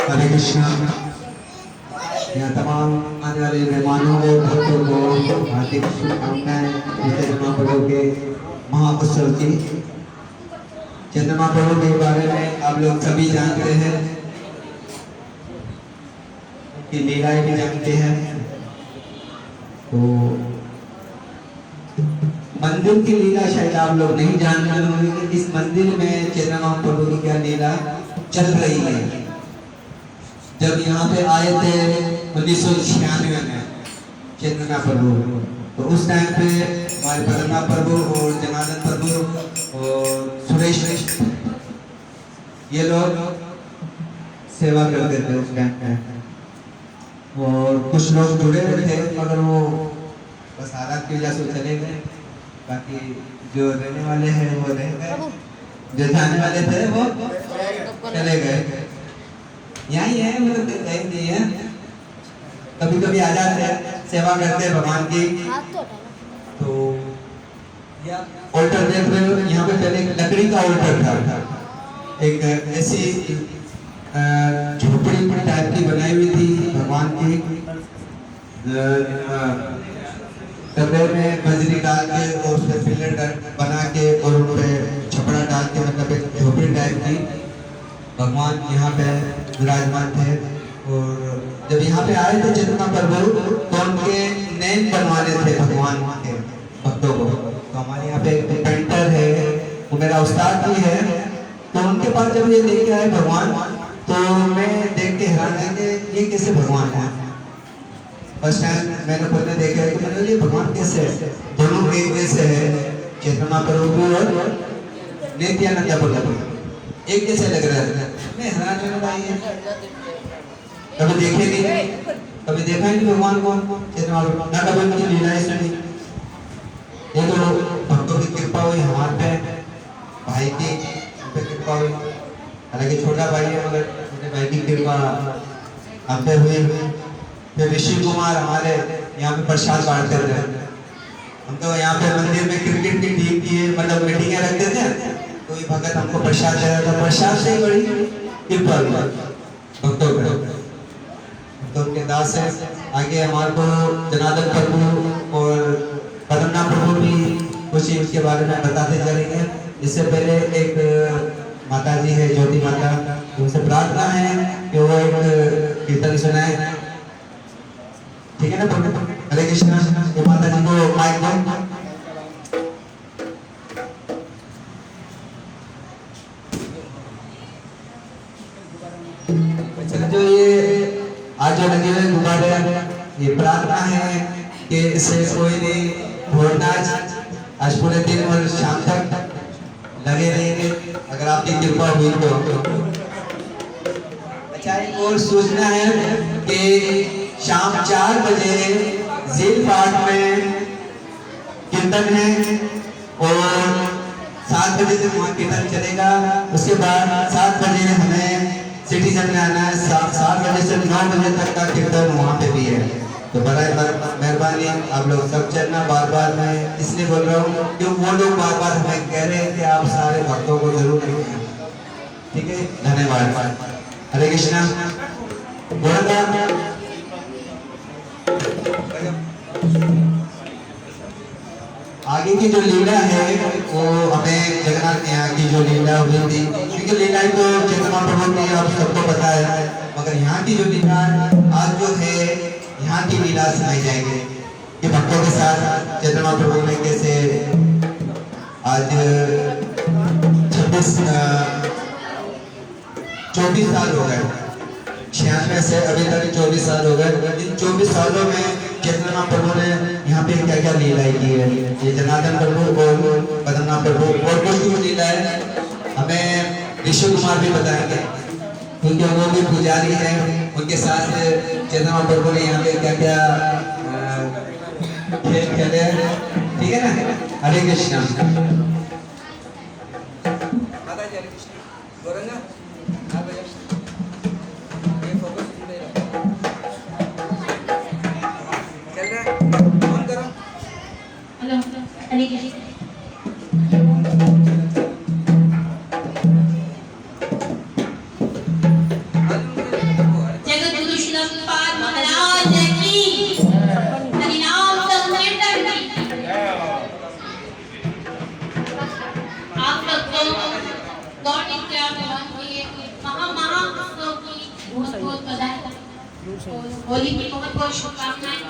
हरे कृष्णा। यहाँ तमाम आने वाले मेहमानों और भक्तों को हार्दिक शुभकामनाएं चैतन्य महाप्रभु के महाउत्सव की। चैतन्य महाप्रभु के बारे में आप लोग सभी जानते हैं, कि लीलाएं भी जानते हैं। तो मंदिर की लीला शायद आप लोग नहीं जानते होंगे कि इस मंदिर में चैतन्य महाप्रभु की क्या लीला चल रही है। जब यहाँ पे आए थे 1996 में चैतन्य प्रभु, तो उस टाइम पे हमारे पद्मनाभ प्रभु और जनार्दन प्रभु और सुरेश ये लोग सेवा करते थे उस टाइम पे, और कुछ लोग जुड़े हुए थे, मगर वो बस हालात की वजह से चले गए। बाकी जो रहने वाले हैं वो रह गए, जो जाने वाले थे वो चले गए। यही है, मतलब कहीं नहीं है। कभी कभी आ जाते हैं, सेवा करते हैं भगवान की। तो ऑल्टर देख रहे हो, यहाँ पे पहले एक लकड़ी का ऑल्टर था, एक ऐसी झोपड़ी टाइप की बनाई हुई थी भगवान की। कमरे में बजरी डाल के और उसमें पिलर बना के और उन पे छपड़ा डाल के, मतलब एक झोपड़ी टाइप की भगवान यहाँ पे विराजमान थे। और जब यहाँ पे आए थे चैतन्य प्रभु, तो उनके नैन बनवाने थे भगवान के भक्तों को। तो हमारे यहाँ पे एक पेंटर है, वो मेरा उस्ताद भी है। तो उनके पास जब ये लेके आए भगवान, तो मैं देख के हैरान है कि ये कैसे भगवान है। फर्स्ट टाइम मैंने खुद ने देखा कि मैंने ये भगवान कैसे है, दोनों एक जैसे है, चैतन्य प्रभु और नित्यानंद प्रभु एक जैसे लग रहा है। मैं हैरान हूं भाई, कभी देखे नहीं, कभी देखा ही नहीं भगवान को, चैतन्य प्रभु ना कभी उनकी लीलाएं सुनी। ये तो भक्तों की कृपा हुई हमारे पे, भाई की कृपा हुई। हालांकि छोटा भाई है, मगर छोटे भाई की कृपा हम पे हुई। फिर ऋषि कुमार हमारे यहाँ पे प्रसाद बांटते थे। हम तो यहाँ पे मंदिर में क्रिकेट की टीम की मतलब मीटिंगें रखते थे, तो ये भगत हमको प्रसाद दे रहा था। प्रसाद से ही बड़ी कृपा भक्तों पे, भक्तों के दास है। आगे हमारे को जनार्दन प्रभु और पद्मनाभ प्रभु भी कुछ उसके बारे में बताते चलेंगे। इससे पहले एक माता जी है, ज्योति माता, उनसे प्रार्थना है कि वो एक कीर्तन सुनाए। ठीक है ना? हरे कृष्णा। ये माता जी को माइक दो। जो ये आज जो लगे हुए गुब्बारे, ये प्रार्थना है कि इससे कोई नहीं छोड़ना। आज पूरे दिन और शाम तक लगे रहेंगे, अगर आपकी कृपा हुई तो। अच्छा एक और सूचना है कि शाम 4 बजे झील पार्क में कीर्तन है और 7 बजे तक वहाँ कीर्तन चलेगा। उसके बाद 7 बजे हमें सिटीजन में आना है। 7 बजे से 9 बजे तक का कीर्तन वहाँ पे भी है। तो बड़ा मेहरबानी आप लोग सब चलना। बार बार मैं इसलिए बोल रहा हूँ क्यों वो लोग बार बार हमें कह रहे हैं कि आप सारे भक्तों को जरूर लेंगे। ठीक है, धन्यवाद। हरे कृष्णा। आगे की जो लीला है वो हमें जगन्नाथ यहाँ की जो लीला हुई थी, क्योंकि लीला तो चैतन्य महाप्रभु की आप सबको पता है, मगर यहाँ की जो लीला आज जो है यहाँ की लीला सुनाई जाएगी कि भक्तों के साथ चैतन्य महाप्रभु ने कैसे आज 24 साल हो गए, 96 से अभी तक 24 साल हो गए। इन 24 सालों में चैतन्य महाप्रभु ने यहाँ पे क्या क्या लीलाएं की है, ये जनार्दन प्रभु और पद्मनाभ प्रभु और कुछ लीला है हमें ऋषि कुमार भी बताएंगे, क्योंकि वो भी पुजारी है। उनके साथ चैतन्य महाप्रभु ने यहाँ पे क्या क्या खेल खेले हैं। ठीक है ना। हरे कृष्णा। हरे कृष्ण। जगतगुरु श्री पाद महाराज की हरिनाम संकीर्तन की आप सबको गौर नित्या के महाउत्सव की बहुत बहुत बधाई। होली की बहुत बहुत शुभकामनाएं।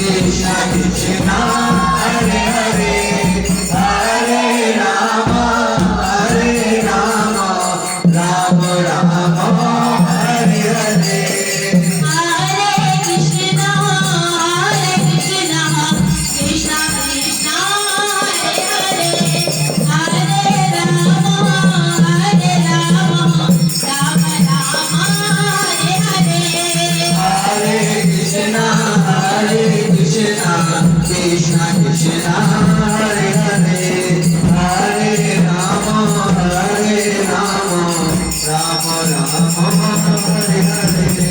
कृष्णा कृष्णा हरे हरे हरे राम राम राम हरे हरे हरे कृष्णा कृष्णा कृष्णा हरे हरे हरे राम राम राम हरे हरे हरे कृष्णा कृष्णा कृष्णा हरे हरे हरे राम राम राम हरे हरे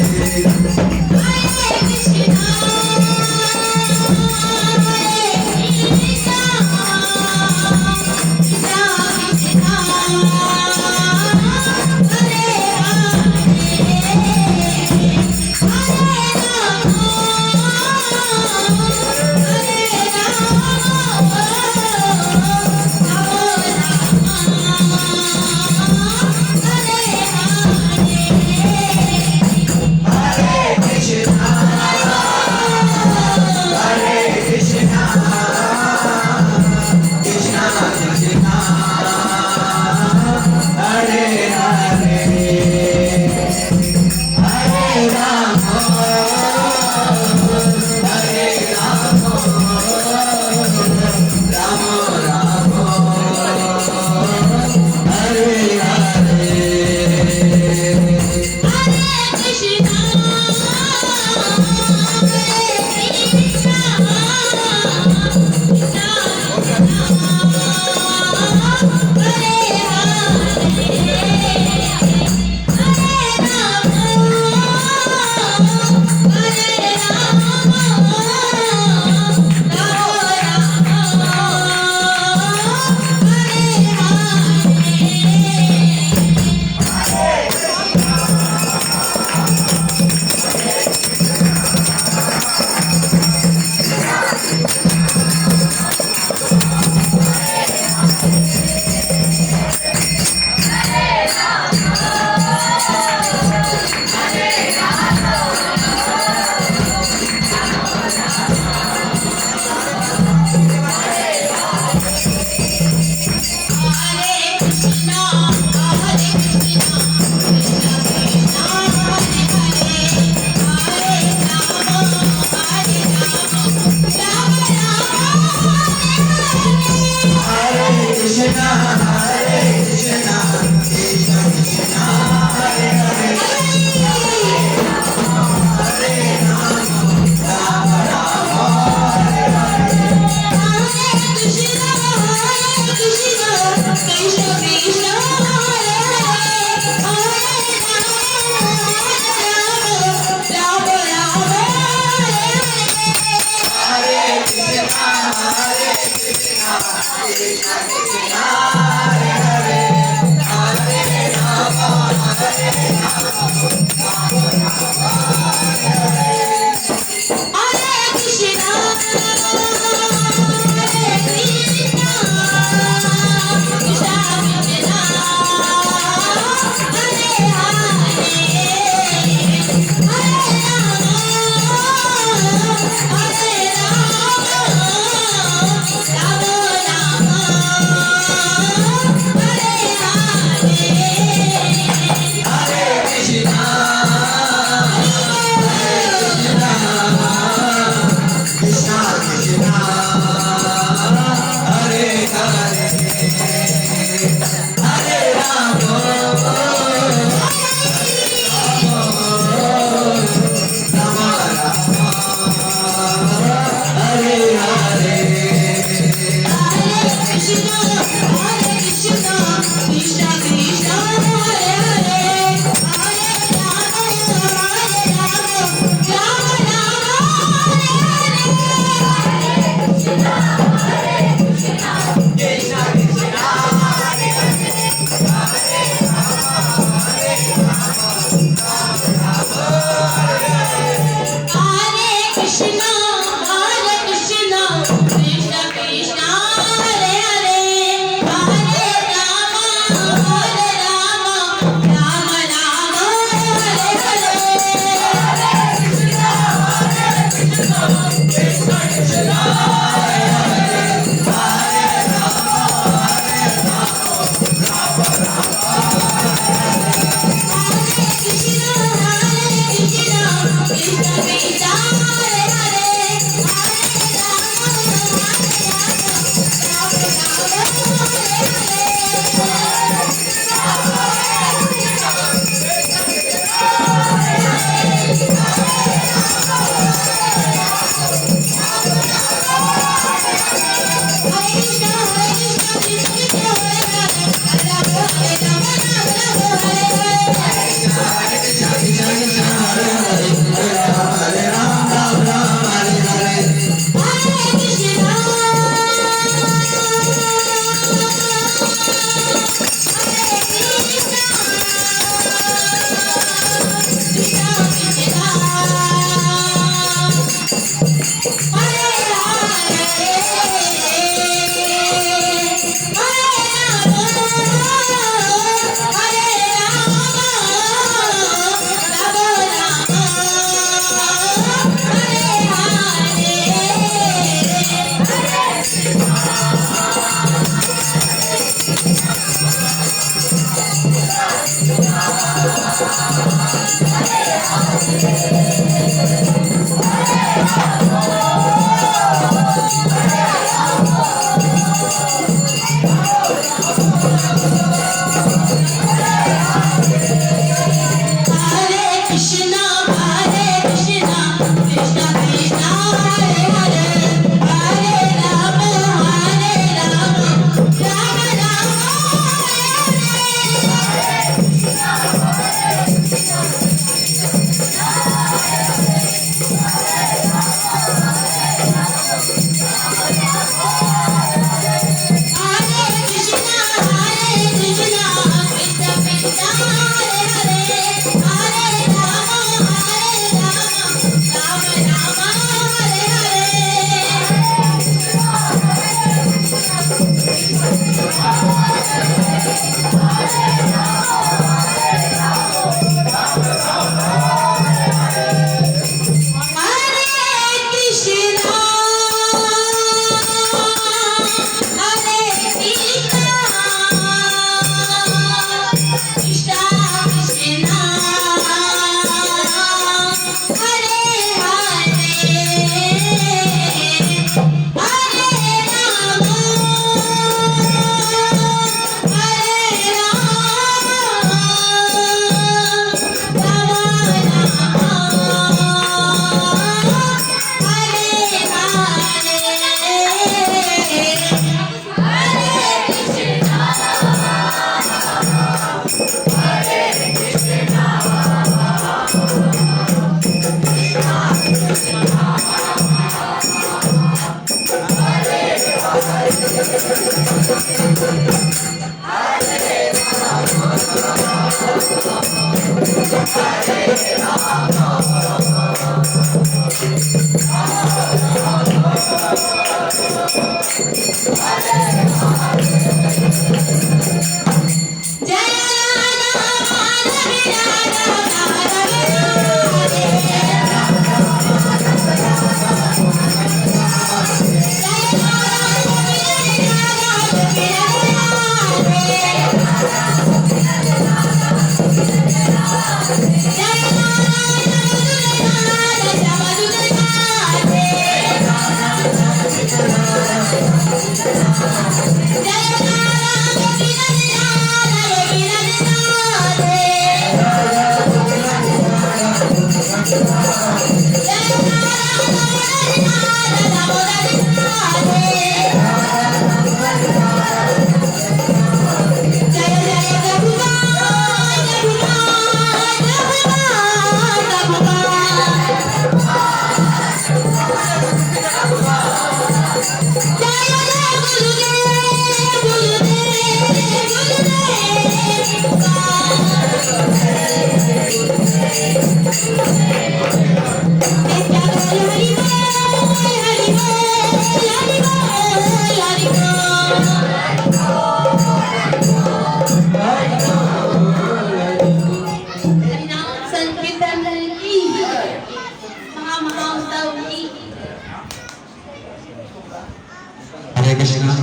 हरे कृष्णा।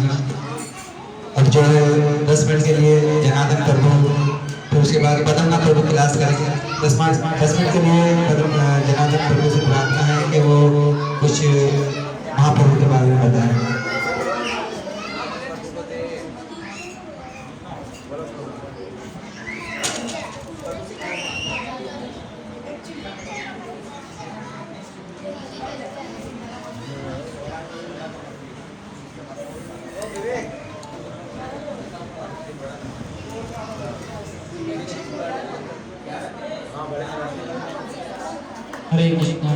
अब जो है 10 मिनट के लिए जनार्दन प्रभु, फिर उसके बाद पदमनाथ प्रभु क्लास करेंगे। 10 मिनट के लिए जनार्दन प्रभु से प्रार्थना है कि वो कुछ महाप्रभु के बारे में बताएं। हरे कृष्णा।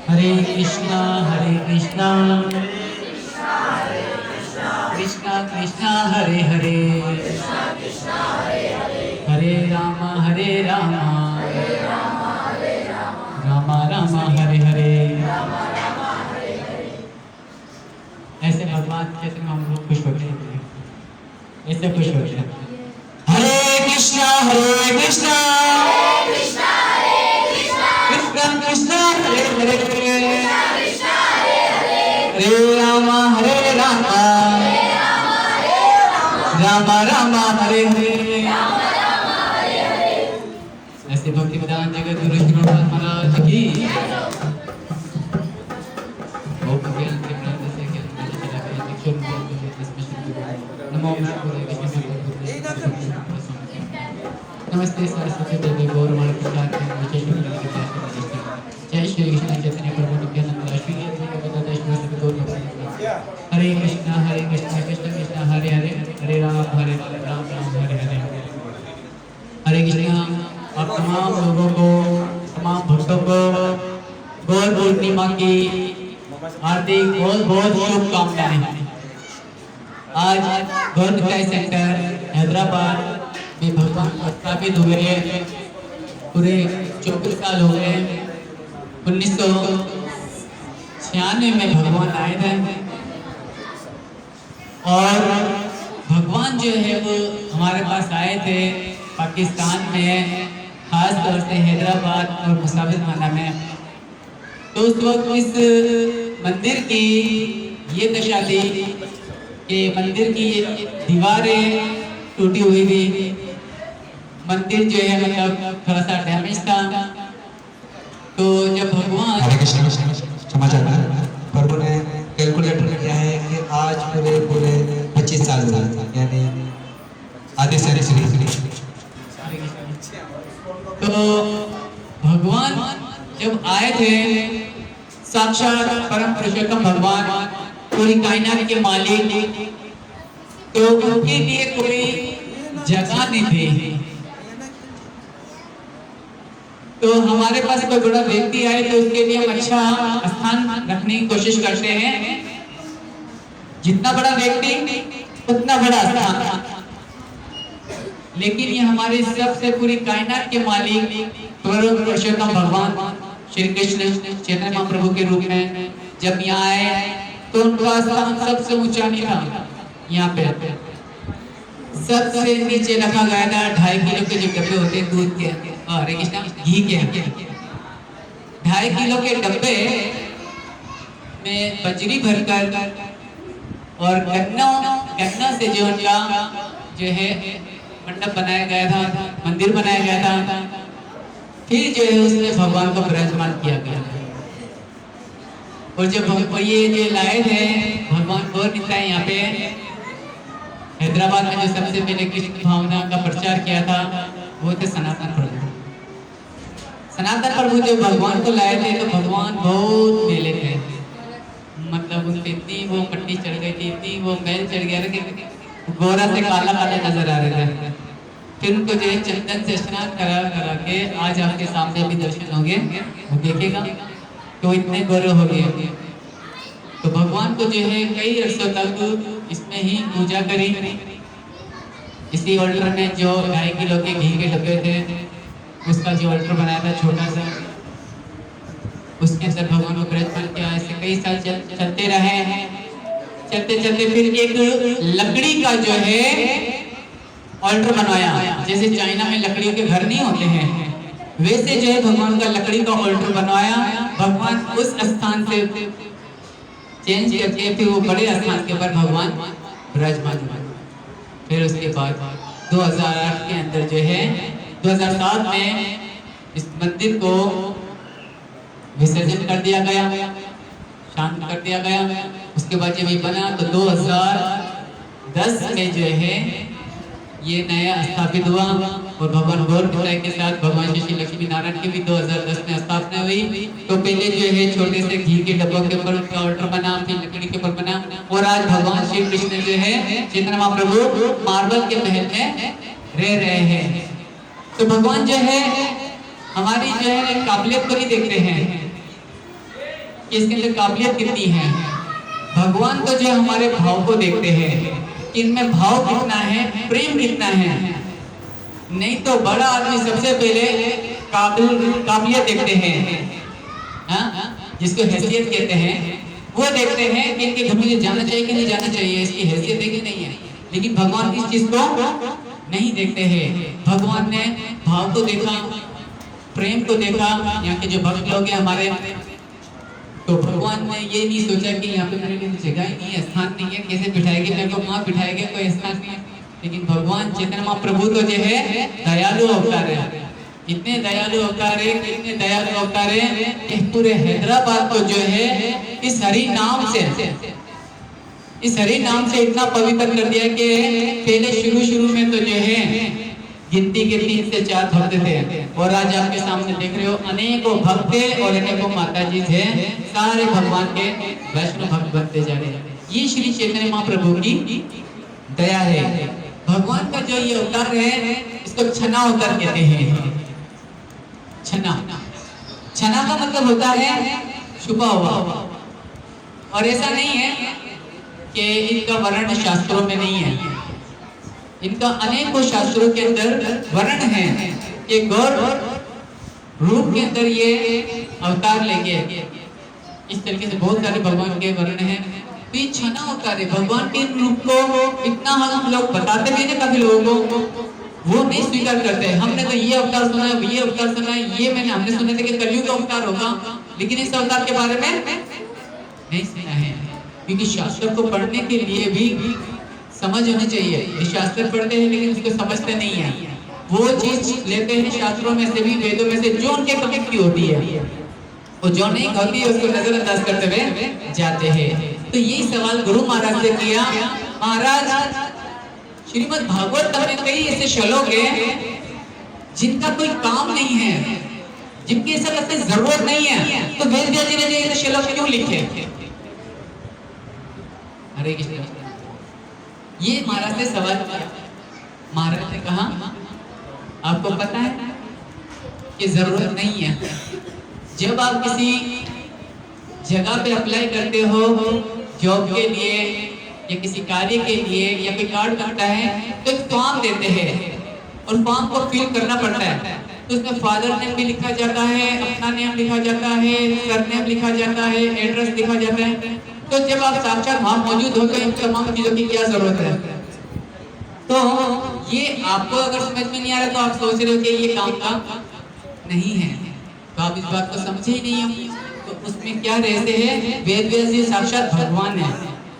हरे कृष्णा हरे कृष्णा कृष्णा कृष्णा हरे हरे हरे राम राम राम हरे हरे। ऐसे भगवान कहते हैं हम लोग खुश होते हैं, ऐसे खुश होते हैं। हरे कृष्णा कृष्णा कृष्णा हरे हरे हरे रामा रामा रामा हरे हरे। ऐसे भक्ति विधान जगत गुरु श्री महाराज की। नमो नमस्ते सरस्वती देवी गौरवाणी प्रसाद जय श्री कृष्ण चैतन्य प्रभु नित्यानंद श्री हरे कृष्ण कृष्ण कृष्ण हरे हरे हरे राम राम हरे हरे। हरे कृष्ण। आप तमाम लोगों को, तमाम भक्तों को गौर पूर्णिमा की हार्दिक बहुत बहुत शुभकामनाएं। आज गौर निताई सेंटर हैदराबाद में भगवान स्थापित हुए पूरे 24 साल हो गए। 1996 में भगवान आए थे और भगवान जो है वो हमारे पास आए थे पाकिस्तान में, खास तौर से हैदराबाद और मुसाफिरखाना में। तो उस वक्त इस मंदिर की ये दशा थी कि मंदिर की दीवारें टूटी हुई थी, मंदिर जो है मतलब थोड़ा सा डैमेज था। तो जब भगवान क्षमा चाहता हूं, प्रभु ने कैलकुलेटर किया है कि आज पूरे 25 साल हुआ, यानी आधे से तो भगवान जब आए थे, साक्षात परम पुरुषोत्तम भगवान, पूरी कायनात के मालिक, तो उनके लिए कोई जगह नहीं थी। तो हमारे पास कोई बड़ा व्यक्ति आए तो उसके लिए हम अच्छा स्थान रखने की कोशिश करते हैं। जितना बड़ा व्यक्ति उतना बड़ा स्थान। लेकिन ये हमारे सबसे पूरी कायनात के मालिक परम पुरुषोत्तम भगवान श्री कृष्ण चैतन्य महाप्रभु के रूप में जब यहाँ आए तो उनका स्थान सबसे ऊंचा नहीं था। यहाँ पे सबसे नीचे रखा गया था 2.5 किलो के जो डब्बे होते हैं दूध के, हरे कृष्ण, घी के 2.5 किलो के डब्बे में बजरी भरकर और गन्ना से जो उनका जो है मंडप बनाया गया था, मंदिर बनाया गया था। फिर जो है उसमें भगवान को विराजमान किया गया। और जब ये जो लाए थे भगवान गौर निताई यहाँ पे हैदराबाद में, जो सबसे पहले कृष्ण भावना का प्रचार किया था वो थे सनातन प्रभु। सनातन प्रभु जब भगवान को लाए थे तो भगवान बहुत मेले थे, मतलब उनपे इतनी वो मट्टी चढ़ गई थी, इतनी वो मैल चढ़ गया था कि गोरा से काला काला नजर आ रहे थे। फिर उनको जो है चंदन से स्नान करा के आज आपके सामने अभी दर्शन होंगे, वो देखेगा तो इतने गोरे हो गए। तो भगवान को जो है कई अर्सों तक इसमें ही पूजा करी। इसी ऑल्टर में जो 2.5 किलो के घी के डब्बे थे उसका जो ऑल्टर बनाया था छोटा सा, उसके अंदर भगवान को विराजमान किया। ऐसे कई साल चलते रहे हैं। चलते चलते फिर एक लकड़ी का जो है ऑल्टर बनवाया। जैसे चाइना में लकड़ियों के घर नहीं होते हैं, वैसे जो है भगवान का लकड़ी का ऑल्टर बनवाया। भगवान उस स्थान से चेंज करके फिर वो बड़े स्थान के ऊपर भगवान विराजमान हुए। फिर उसके बाद 2008 के अंदर जो है 2007 में इस मंदिर को विसर्जन कर दिया गया, शांत कर दिया गया। उसके बाद जब ये बना तो 2010 में जो है ये नया स्थापित हुआ और भगवान गौर निताई के साथ भगवान श्री लक्ष्मी नारायण की भी 2010 में स्थापना हुई। तो पहले जो है छोटे से घी के डब्बों के ऊपर उनका ऑल्टर बना, फिर लकड़ी के ऊपर बना, और आज भगवान श्री कृष्ण जो है चैतन्य महाप्रभु मार्बल के महल में रह रहे हैं। तो भगवान जो है हमारी जो है काबिलियत को नहीं देखते हैं कि इसके अंदर काबिलियत कितनी है। भगवान तो जो हमारे भाव को देखते हैं कि इनमें भाव कितना है, प्रेम कितना है। नहीं तो बड़ा आदमी सबसे पहले काबिलियत देखते हैं, जिसको हैसियत कहते हैं, वो देखते हैं कि इनके घर में जाना चाहिए कि नहीं जाना चाहिए, इसकी हैसियत है कि नहीं है। लेकिन भगवान इस चीज को नहीं देखते हैं। भगवान ने भाव को देखा, प्रेम को देखा। यहाँ के जो भक्त लोग हैं हमारे, तो भगवान ने ये नहीं सोचा कि यहाँ पे मेरे लिए जगह ही नहीं है, स्थान नहीं है, कैसे बिठाएंगे मेरे को, वहाँ बिठाएंगे, कोई स्थान नहीं है। लेकिन भगवान चैतन्य महाप्रभु तो जो है दयालु अवतार है, इतने दयालु अवतार है, इतने दयालु अवतार है कि पूरे हैदराबाद को जो है इस हरि नाम से इतना पवित्र कर दिया कि पहले शुरू में तो जो है गिनती के 3 से 4 भक्त थे, और आज आपके सामने देख रहे हो अनेकों भक्त और अनेकों माता जी थे, सारे भगवान के वैष्णव भक्त बनते जा रहे हैं। ये श्री चैतन्य महाप्रभु की दया है। भगवान का जो ये अवतार है इसको छना अवतार कहते हैं। छना का मतलब होता है छुपा हुआ, और ऐसा नहीं है कि इनका वर्णन शास्त्रों में नहीं है, इनका अनेकों शास्त्रों के अंदर वर्णन है कि गौर रूप के अंदर ये अवतार लेंगे। इस तरीके से बहुत सारे भगवान के वर्णन हैं। तो ये छना अवतार है, भगवान के रूप को इतना हम लोग बताते भी ना, काफी लोगों को वो नहीं स्वीकार करते। हमने तो ये अवतार सुना है, ये अवतार सुना है, ये हमने सुने थे कि कलयुग का अवतार होगा, लेकिन इस अवतार के बारे में नहीं सुना है। क्योंकि शास्त्र को पढ़ने के लिए भी समझ होनी चाहिए। शास्त्र पढ़ते हैं लेकिन उसको समझते नहीं है, वो चीज लेते हैं शास्त्रों में से भी, वेदों में से, जो उनके कमिट की होती है, और जो नहीं होती है उसको नजरअंदाज करते हुए जाते हैं। तो यही सवाल गुरु महाराज से किया। महाराज, श्रीमद् भागवत में कई ऐसे श्लोक हैं जिनका कोई काम नहीं है, जिनकी ऐसा लगता है जरूरत नहीं है, तो वेद व्यास जी ने ऐसे श्लोक क्यों लिखे? हरे कृष्ण। ये महाराज से सवाल किया। महाराज ने कहा आपको पता है कि जरूरत नहीं है। जब आप किसी जगह पे अप्लाई करते हो जॉब के लिए या किसी कार्य के लिए, या कोई कार्ड बनता है तो एक फॉर्म देते हैं, और फॉर्म को फिल करना पड़ता है। तो उसमें फादर नेम भी लिखा जाता है, अपना नेम लिखा जाता है, सरनेम लिखा जाता है, एड्रेस लिखा जाता है। तो जब आप साक्षात वहां मौजूद हो तो इन तमाम चीजों की क्या जरूरत है? तो ये आपको अगर समझ में नहीं आ रहा तो आप सोच रहे हो कि ये काम का नहीं है, तो आप इस बात को समझे ही नहीं हो। तो उसमें क्या रहते हैं? वेद व्यास जी साक्षात भगवान है,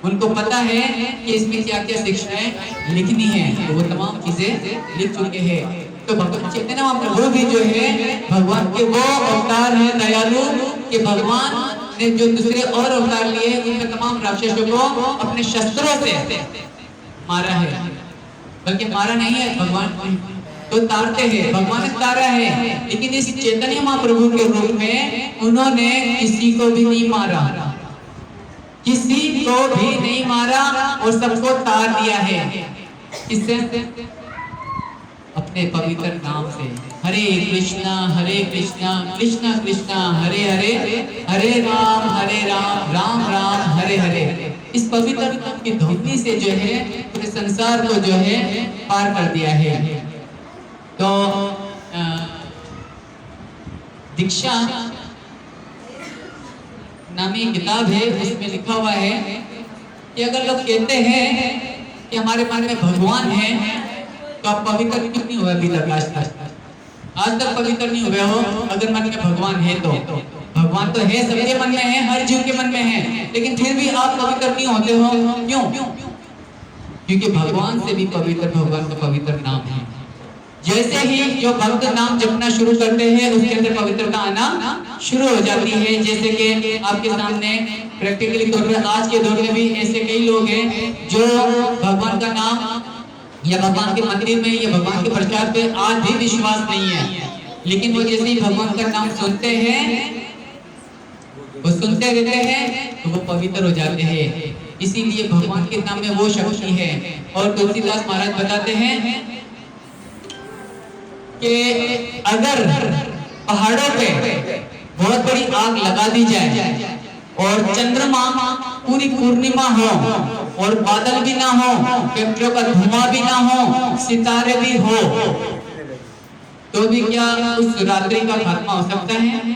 उनको पता है कि इसमें क्या क्या शिक्षाएं लिखनी है, तो वो तमाम चीजें लिख चुके हैं। तो भगवान चैतन्य महाप्रभु भी जो है भगवान के वो अवतार है दयालु, कि भगवान ने जो दूसरे और अवतार लिए उनमें तमाम राक्षसों को अपने शस्त्रों से मारा है, बल्कि मारा नहीं है, भगवान तो तारते हैं, भगवान ने तारा है। लेकिन इस चैतन्य महाप्रभु के रूप में उन्होंने किसी को भी नहीं मारा, किसी को भी नहीं मारा, और सबको तार दिया है। किससे? अपने पवित्र नाम से। हरे कृष्णा कृष्णा कृष्णा हरे हरे, हरे राम राम राम हरे हरे। इस पवित्र की धुनी से जो है पूरे संसार को जो है पार कर दिया है। तो दीक्षा नामी किताब है, उसमें लिखा हुआ है कि अगर लोग कहते हैं कि हमारे मन में भगवान है, तो आप पवित्र क्यों नहीं हुए अभी तक? आज तक पवित्र नहीं हुए हो। अगर मन में भगवान है तो भगवान तो है, सबके मन में है, हर जीव के मन में है, लेकिन फिर भी आप पवित्र नहीं होते हो। क्यों? क्योंकि भगवान से भी पवित्र भगवान का पवित्र नाम है। जैसे ही जो भक्त नाम जपना शुरू करते हैं उसके अंदर पवित्रता आना शुरू हो जाती है। जैसे कि आपके सामने प्रैक्टिकली तौर पर आज के दौर में भी ऐसे कई लोग हैं जो भगवान का नाम या भगवान के मंदिर में या भगवान के प्रचार पे आज भी विश्वास नहीं है, लेकिन वो जैसे ही भगवान का नाम सुनते हैं, वो सुनते रहते हैं, तो वो पवित्र हो जाते हैं। इसीलिए भगवान के नाम में वो शक्ति है। और तुलसीदास महाराज बताते हैं कि अगर पहाड़ों पे बहुत बड़ी आग लगा दी जाए और चंद्रमा पूरी पूर्णिमा हो और बादल भी ना हो, फैक्ट्रियों का धुआं भी ना हो, सितारे भी हो, तो भी क्या उस रात्रि का खात्मा हो सकता है?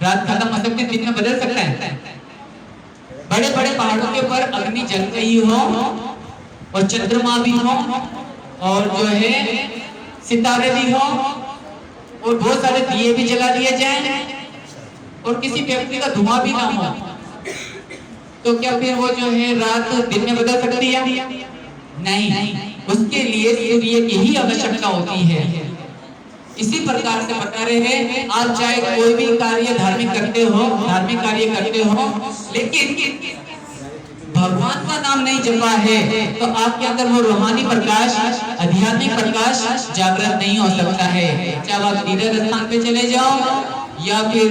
रात खत्म हो सकती है, दिन में बदल सकता है। बड़े बड़े पहाड़ों के ऊपर अग्नि जल रही हो और चंद्रमा भी हो और जो है सितारे भी हो और बहुत सारे दिए भी जला दिए जाए और किसी व्यक्ति का धुआं भी ना हो, तो क्या फिर वो जो है रात दिन में बदल सकती है? नहीं, उसके लिए सूर्य की ही आवश्यकता होती है। इसी प्रकार से बता रहे हैं, आप चाहे कोई भी कार्य धार्मिक कार्य करते हो, लेकिन भगवान का नाम नहीं जपा है तो आपके अंदर वो रूहानी प्रकाश, आध्यात्मिक प्रकाश जागृत नहीं हो सकता है। चाहे आप तीर्थ स्थान पे चले जाओ, या फिर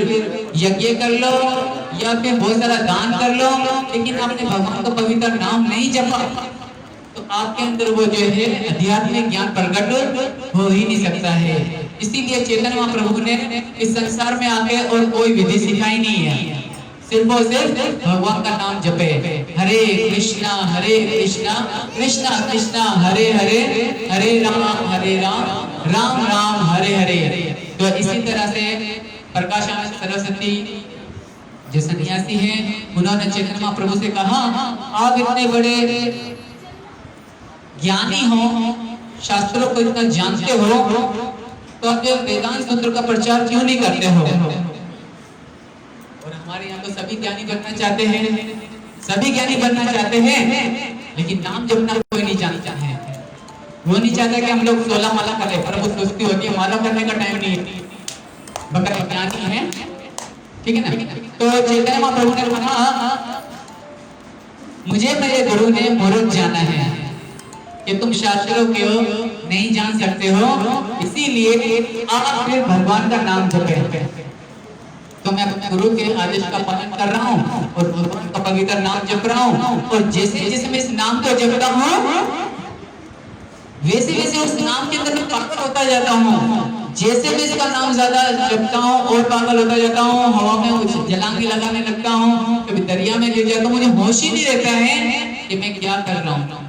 यज्ञ कर लो, या फिर बहुत सारा दान कर लो, लेकिन आपने भगवान का पवित्र नाम नहीं जपा तो आपके अंदर वो जो है आध्यात्मिक ज्ञान प्रकट हो ही नहीं सकता है। इसीलिए चैतन्य महाप्रभु ने इस संसार में आके और कोई विधि सिखाई नहीं है, सिर्फ और सिर्फ भगवान का नाम जपे। हरे कृष्णा कृष्णा कृष्णा हरे हरे, हरे राम राम राम हरे हरे। तो इसी तरह से प्रकाशानंद सरस्वती जो सन्यासी हैं, उन्होंने चैतन्य महाप्रभु से कहा, आप इतने बड़े ज्ञानी हो, शास्त्रों को इतना जानते हो, तो आप जो वेदांत सूत्र का प्रचार क्यों नहीं करते हो? और हमारे यहाँ तो सभी ज्ञानी बनना चाहते हैं, लेकिन नाम जपना कोई नहीं जानता है। वो नहीं चाहता कि हम लोग 16 माला करें, पर वो सुस्ती होती है, माला करने का टाइम नहीं है, बगैर ज्ञानी है, ठीक है ना। तो चैतन्य महाप्रभु ने कहा, मुझे मेरे गुरु ने मूर्ख जाना है कि तुम शास्त्रों को नहीं जान सकते हो, इसीलिए आप फिर भगवान का नाम जपें। तो मैं अपने गुरु के आदेश का पालन कर रहा हूँ और भगवान का पवित्र नाम जप रहा हूँ, और जैसे जैसे मैं इस नाम को जपता हूँ, वैसे वैसे उस नाम के अंदर मैं पागल होता जाता हूँ। जैसे मैं इसका नाम ज्यादा जपता हूँ और पागल होता जाता हूँ, हवा में जलांगी लगाने लगता हूँ, कभी दरिया में गिर जाता हूँ, मुझे होश ही नहीं रहता है कि मैं क्या कर रहा हूँ।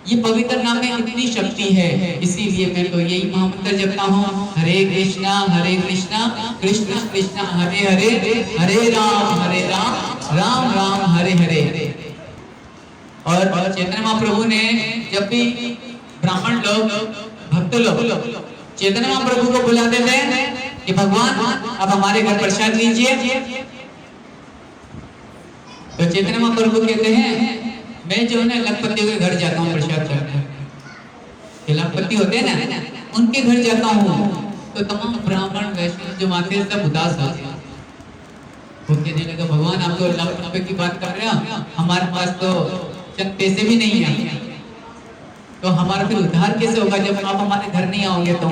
ये पवित्र नाम में इतनी शक्ति है, इसीलिए मैं तो यही महामंत्र जपता हूँ, हरे कृष्णा कृष्ण कृष्ण हरे हरे, हरे राम राम राम हरे हरे। और चैतन्य महाप्रभु ने जब भी ब्राह्मण लोग, भक्त लोग चैतन्य महाप्रभु को बुलाते थे कि भगवान आप हमारे घर प्रसाद लीजिए, तो चैतन्य महाप्रभु कहते हैं, मैं जो है ना लखपतियों के घर जाता हूँ प्रसाद करने, लखपति होते हैं ना, उनके घर जाता हूँ, तो तमाम ब्राह्मण वैष्णव जो आते हैं सब उदास होते हैं। वो कहने लगा, भगवान आप तो लाख रुपए की बात कर रहे हो, हमारे पास तो चंद पैसे भी नहीं है, तो हमारा फिर उद्धार कैसे होगा जब आप हमारे घर नहीं आओगे? तो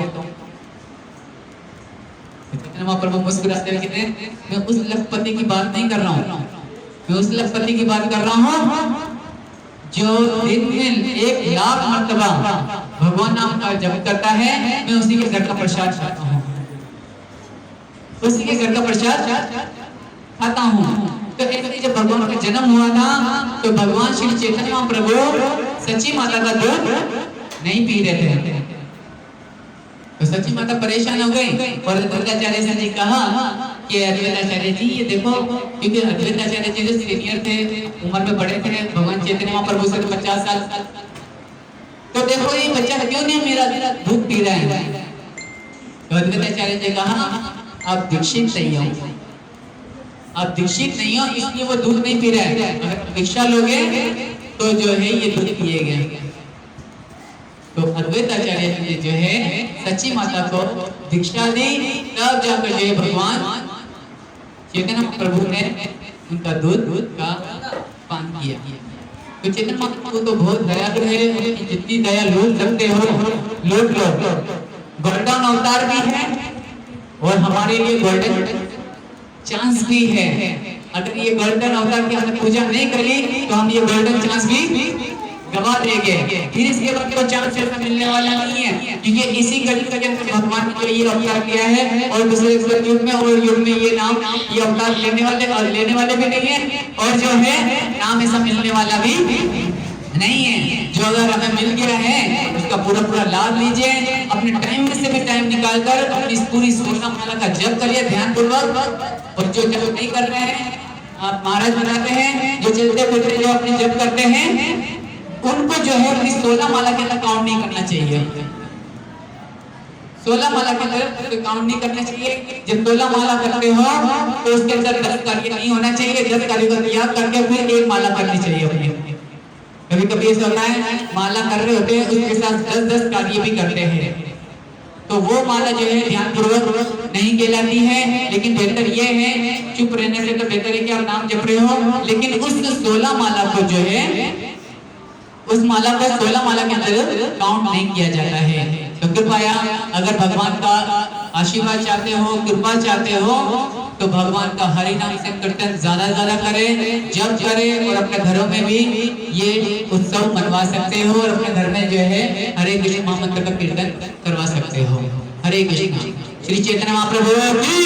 महाप्रभु मुस्कुराते हुए कहते हैं, मैं उस लखपति की बात नहीं कर रहा हूँ, मैं उस लखपति की बात कर रहा हूँ जो दिन में 1,00,000 मर्तबा भगवान नाम का जप करता है। मैं उसी के घर का प्रसाद खाता हूँ, उसी के घर का प्रसाद खाता हूँ। तो एक जब भगवान का जन्म हुआ था, तो भगवान श्री चैतन्य महाप्रभु सच्ची माता का दूध नहीं पी रहे थे, तो सच्ची माता परेशान हो गई और अद्वैताचार्य से जी कहा कि अद्वैताचार्य जी ये देखो, क्योंकि अद्वैताचार्य जी जो सीनियर थे, उम्र में बड़े थे भगवान चैतन्य महाप्रभु से 50 साल, तो देखो ये बच्चा क्यों नहीं मेरा दूध पी रहा है? तो अद्वैताचार्य जी कहा, आप दीक्षित नहीं हो, आप दीक्षित नहीं हो, इसलिए वो दूध नहीं पी रहा है। अगर दीक्षा लोगे तो जो है ये दूध पिएगा। तो अद्वैताचार्य जी जो है सच्ची माता को दीक्षा दी, तब जाकर जो है भगवान चैतन्य प्रभु ने उनका दूध का पान किया। तो चैतन्य महाप्रभु तो बहुत दयालु है, जितनी दया लूट सकते हो लूट लो। गोल्डन अवतार भी है और हमारे लिए गोल्डन चांस भी है। अगर ये गोल्डन अवतार की हमने पूजा नहीं करी तो हम ये गोल्डन चांस भी गवा देंगे, फिर इसके बाद को चांस ऐसा मिलने वाला नहीं है, क्योंकि इसी गली के अंदर भगवान ने ये अवतार किया है और दूसरे युग में और युग में ये नाम ये अवतार लेने वाले भी नहीं है, और जो है नाम ऐसा मिलने वाला भी नहीं है। जो अगर हमें मिल गया है उसका पूरा लाभ लीजिए, अपने टाइम में से भी टाइम निकाल कर अपनी पूरी 16 माला का जप करिए ध्यान पूर्वक। और जो जप नहीं कर रहे हैं, आप महाराज बनाते हैं, जो चलते फिरते जो अपनी जप करते हैं, उनको जो है अपनी 16 माला के अंदर काउंट नहीं करना चाहिए। 16 माला के अंदर कोई काउंट नहीं करना चाहिए। जब 16 माला करते हो तो उसके अंदर 10 कार्य नहीं होना चाहिए। 10 कार्य को याद करके फिर एक माला करनी चाहिए अपनी। कभी कभी ऐसा होता है माला कर रहे होते हैं उसके साथ 10-10 कार्य भी करते हैं, तो वो माला जो है ध्यानपूर्वक नहीं कहलाती है। लेकिन बेहतर ये है, चुप रहने से तो बेहतर है कि आप नाम जप रहे हो, लेकिन उस 16 माला को जो है उस माला को 16 माला के अंदर काउंट नहीं किया जाता है। तो कृपया अगर भगवान का आशीर्वाद चाहते हो, कृपा चाहते हो, तो भगवान का हरि नाम संकीर्तन ज्यादा ज्यादा करें, जप करें और अपने घरों में भी ये उत्सव मनवा सकते हो और अपने घर में जो है हरे कृष्ण महामंत्र का कीर्तन करवा सकते हो। हरे कृष्ण। श्री चैतन्य महाप्रभु की,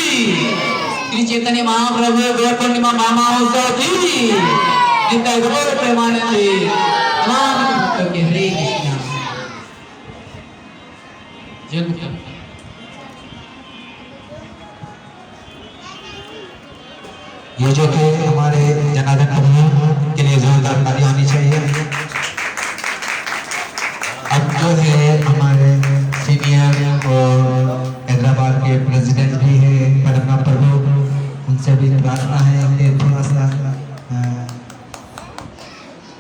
श्री चैतन्य महाप्रभु गौर पूर्णिमा महामहोत्सव की, नित्य गौर प्रेमानंद तमाम भक्तों के हरे कृष्ण। जय गुरु। ये जो कि हमारे जनार्दन प्रभु के लिए जोरदार ताली होनी चाहिए। अब जो है हमारे सीनियर और हैदराबाद के प्रेसिडेंट भी है पद्मनाभ प्रभु, उनसे भी प्रार्थना है कि थोड़ा सा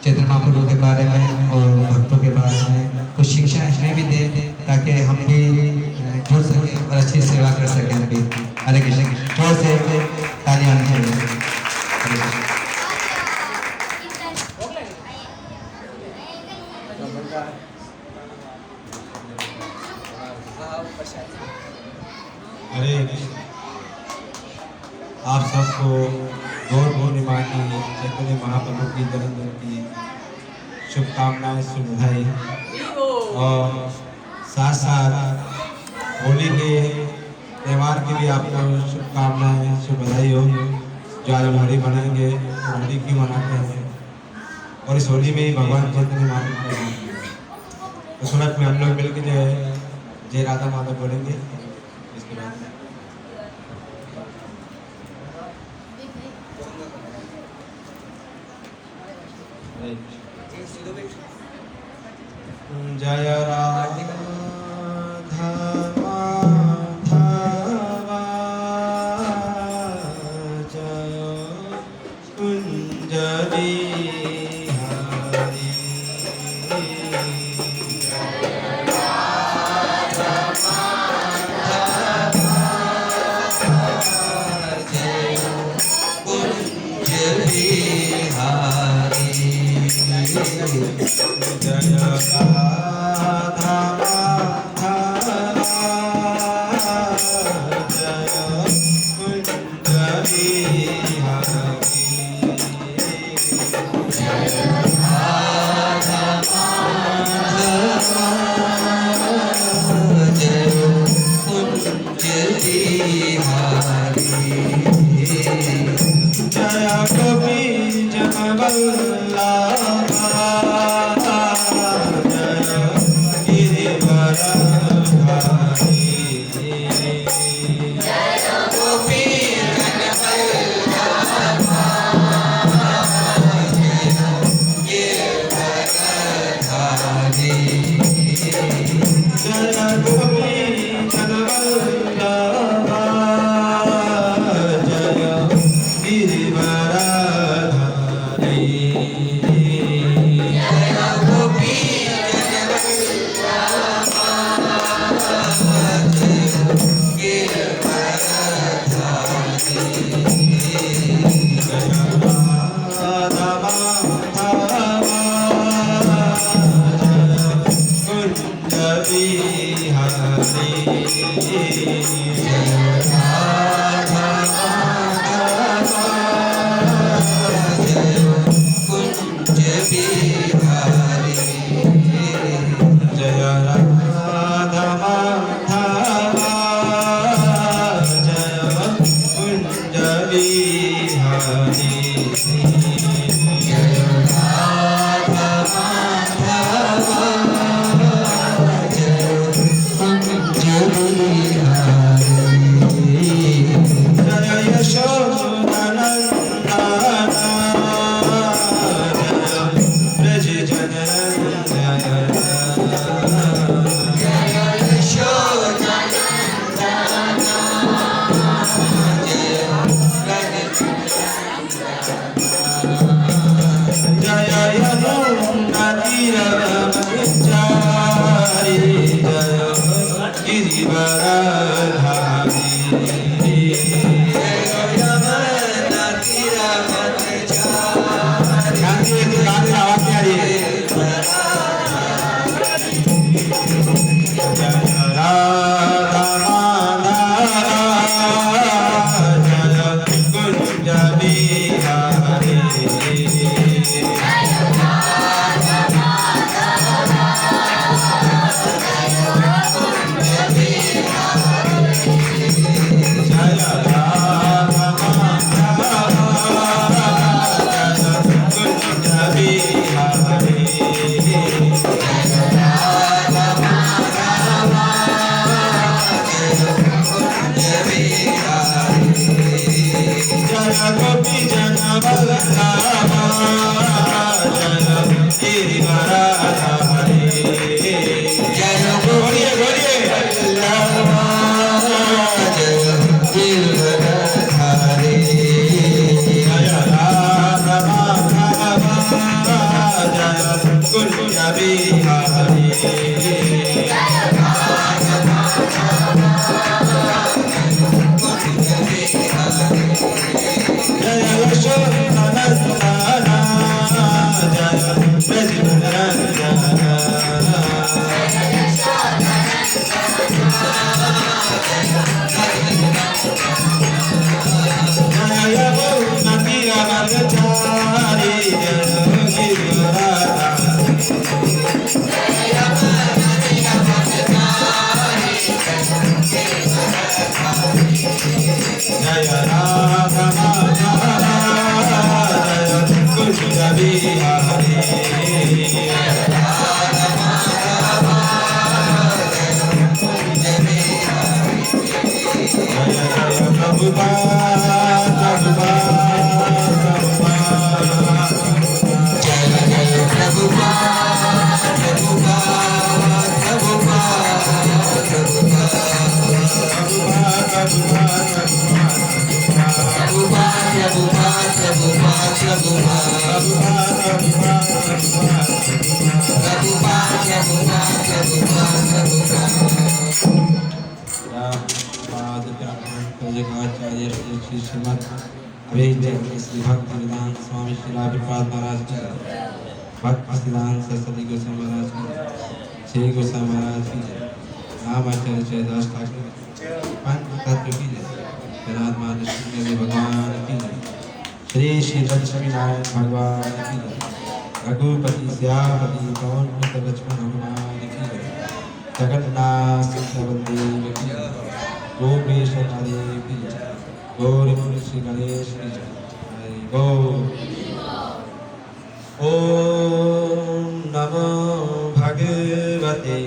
चैतन्य महाप्रभु के बारे में और भक्तों के बारे में कुछ शिक्षा हमें भी दे, ताकि हम भी जुड़ सकें और अच्छी सेवा कर सकें। हरे कृष्ण। जोर से ताली आनी चाहिए। अरे आप सबको गौर पूर्णिमा की, चैतन्य महाप्रभु की जन्मदिन की शुभकामनाएं, शुभ बधाई। और साथ साथ होली के त्यौहार की भी आपको शुभकामनाएं, शुभ बधाई हो। जो आज हम होली मनाएंगे, होली क्यों मनाते हैं और इस होली में ही भगवान चैतन्य महाप्रभु तो सुनत में हम लोग मिलकर जो है जय राधा माधव बोलेंगे। इसके बाद जय राधा माधवा जय कुंज बिहारी। जय राधा गिरिवरधारी ध्यान से दुकान में आवाज नहीं आ रही है। जय राधा माधव जय कुंज बिहारी गोपी जन बल्लभा जय गिरिवरधारी जय बोलिए बोलिए बल्लभा जय गिरिवरधारी जय राधा माधव जय कुंज बिहारी जय यशोधनंदन जय जय यमुना तीरवरधारी जय जय राधा माधव जय कुंज बिहारी जय जय प्रभुपाद आचार्य श्री श्रीमद अभेद्य श्री भक्तिवेदांत स्वामी श्री प्रभुपाद महाराज की भक्त सिद्धांत सरस्वती गोस्वामी महाराज की श्री गोस्वामी महाराज की रामाचार्य जयदास ठाकुर पंच तत्व की जनात्मा श्री भगवान की श्री श्री लक्ष्मी नारायण भगवान की रघुपति श्यामपति पवन पुत्र लक्ष्मण हनुमान की जगन्नाथ बलदेव की गोपेश देव की गौर श्री गणेश की जय गौर। ओम नमो भगवते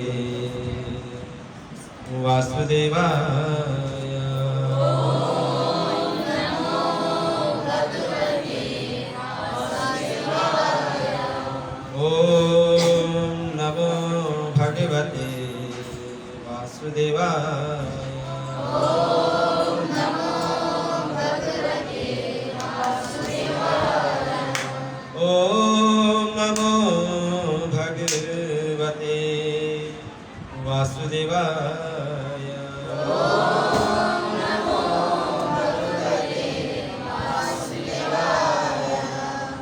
वासुदेवाय ओम नमो भगवते वासुदेवाय ओम नमो भगवते वासुदेवाय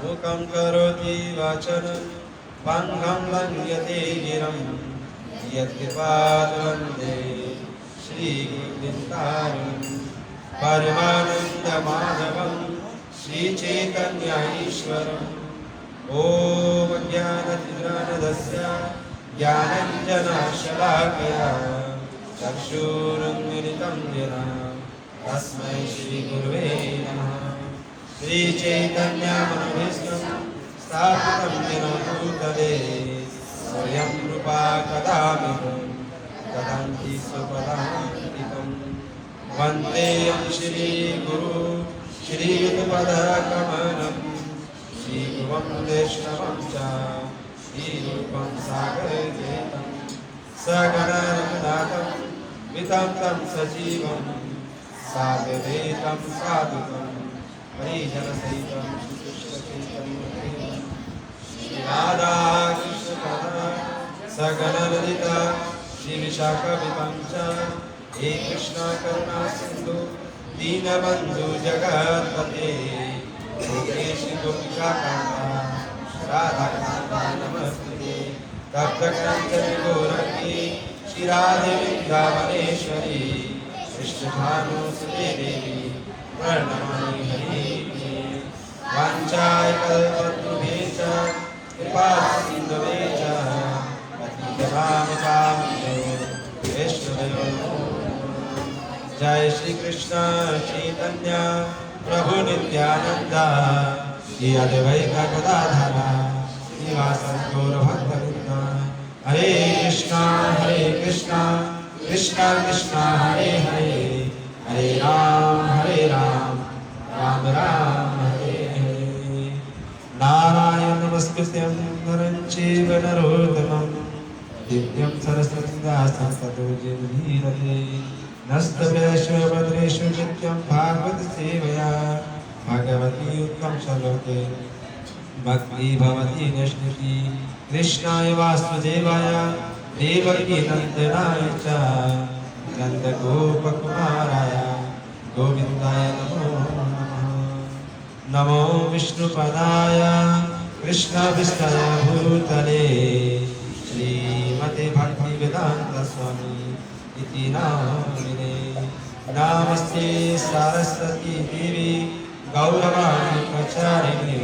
मुखं करोति वाचनं पङ्गं लङ्घयते गिरं यत्कृपातुवन्दे श्रीगुरुवृन्दारं परमानन्दमाधवं श्रीचैतन्यईश्वरम् ॐ ज्ञानतिमिरान्धस्य ज्ञानाञ्जनशलाकया चक्षुरुन्मिलितं येन तस्मै श्रीगुरुवे नमः। श्रीचैतन्यमनोभीष्टं स्थापितं येन भूतले स्वयं रूपा कदामितं ददन्ति स्वपदान्तिकं वन्देऽहं श्रीगुरु श्रीयुतपदकमलं श्रीभुवं वैष्णवं च श्रीरूपं सागरकेतं सगणरघुनाथं वितं सजीवं साद्वैतं साधुतं परिजनसहितं श्रीकृष्णचैतन्यदेवं श्रीराधाकृष्णकथा सगणललिता श्री इति विशाखाभितं च हे कृष्ण करुणा सिंधु दीनबंधु जगत्पते गोपेश गोपिकाकांता राधा कांता नमस्ते तप्त कांचन गौरंगी श्री राधे वृंदावनेश्वरी कृष्णभानुसुते देवी प्रणमामि हरिप्रिये वाञ्छाय कल्पतरुभ्यश्च कृपा सिन्धवे च पतितानां पावनेभ्यो वैष्णवेभ्यो नमो नमः। जय श्री कृष्ण चैतन्य प्रभु नित्यानंद श्री अद्वैत गदाधर श्रीवासदि गौर भक्तवृंद हरे कृष्णा कृष्णा कृष्णा हरे हरे हरे राम राम राम हरे हरे नारायण नमस्कृत्यं नरं चैव नरोत्तमं दिव्यं सरस्वती दासं ततो जयमुदीरये नस्तभ्यश्व भद्रेषु नित्यं भागवत सेवया भगवती उत्तम श्लोके भक्ति भवति नश्यति कृष्णाय वासुदेवाय देवकी नंदनाय च नंदगोपकुमाराय गोविंदाय नमो नमः। नमो विष्णुपदाय कृष्ण विष्णुय भूतले श्रीमते भक्तिवेदांत स्वामी इति नामिने नमस्ते सरस्वती देवी गौरवाणी प्रचारिणे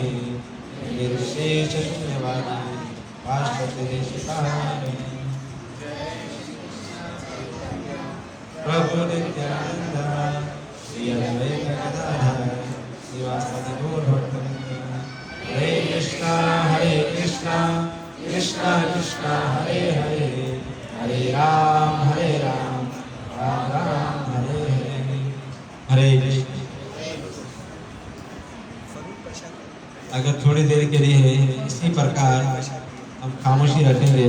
निर्विशेष शून्यवादी पाश्चात्यदेशिकारिणे प्रभु नित्यानंद श्री अद्वैत गदाधर श्रीवासदि गौर भक्तवृंद हरे कृष्णा कृष्णा कृष्णा हरे हरे हरे राम राम राम हरे हरे हरे कृष्ण। अगर थोड़ी देर के लिए इसी प्रकार हम खामोशी रखेंगे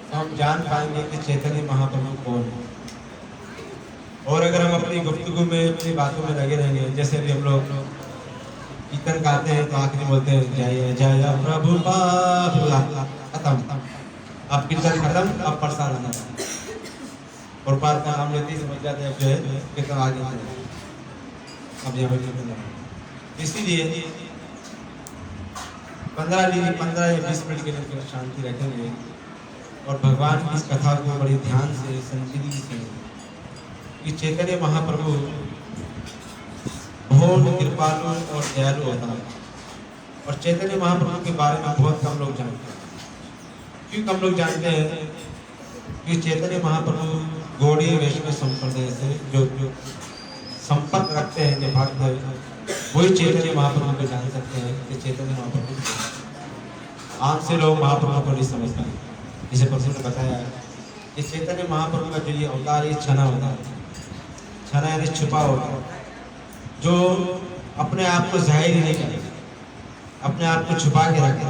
तो हम जान पाएंगे कि चैतन्य महाप्रभु कौन है। और अगर हम अपनी गुफ्तगू में अपनी बातों में लगे रहेंगे, जैसे भी हम लोग कीर्तन गाते हैं तो आखिरी बोलते हैं जय जय प्रभु खत्म, अब कीर्तन खत्म, अब प्रसाद आना और पार का नाम लेते ही समझ जाते हैं अब जो है कीर्तन आगे अब यहाँ पर। इसीलिए 15 या 20 मिनट के लिए शांति रखेंगे और भगवान की इस कथा को बड़ी ध्यान से संजीदगी से सुनेंगे कि चैतन्य महाप्रभु बहुत कृपालु और दयालु होता है। और चैतन्य महाप्रभु के बारे में बहुत कम लोग जानते हैं। क्यों कम लोग जानते हैं? कि चैतन्य महाप्रभु गौड़ीय वैष्णव संप्रदाय से जो संपर्क रखते हैं, जो भक्त है, वही चैतन्य महाप्रभु को जान सकते हैं कि चैतन्य महाप्रभु। आम से लोग महाप्रभु को नहीं समझते हैं। जिसे प्रभु ने बताया कि चैतन्य महाप्रभु का जो ये अवतार, ये छना होता है। छना यानी छुपा होता है, जो अपने आप को जाहिर ही नहीं करेगा, अपने आप को छुपा के रखे।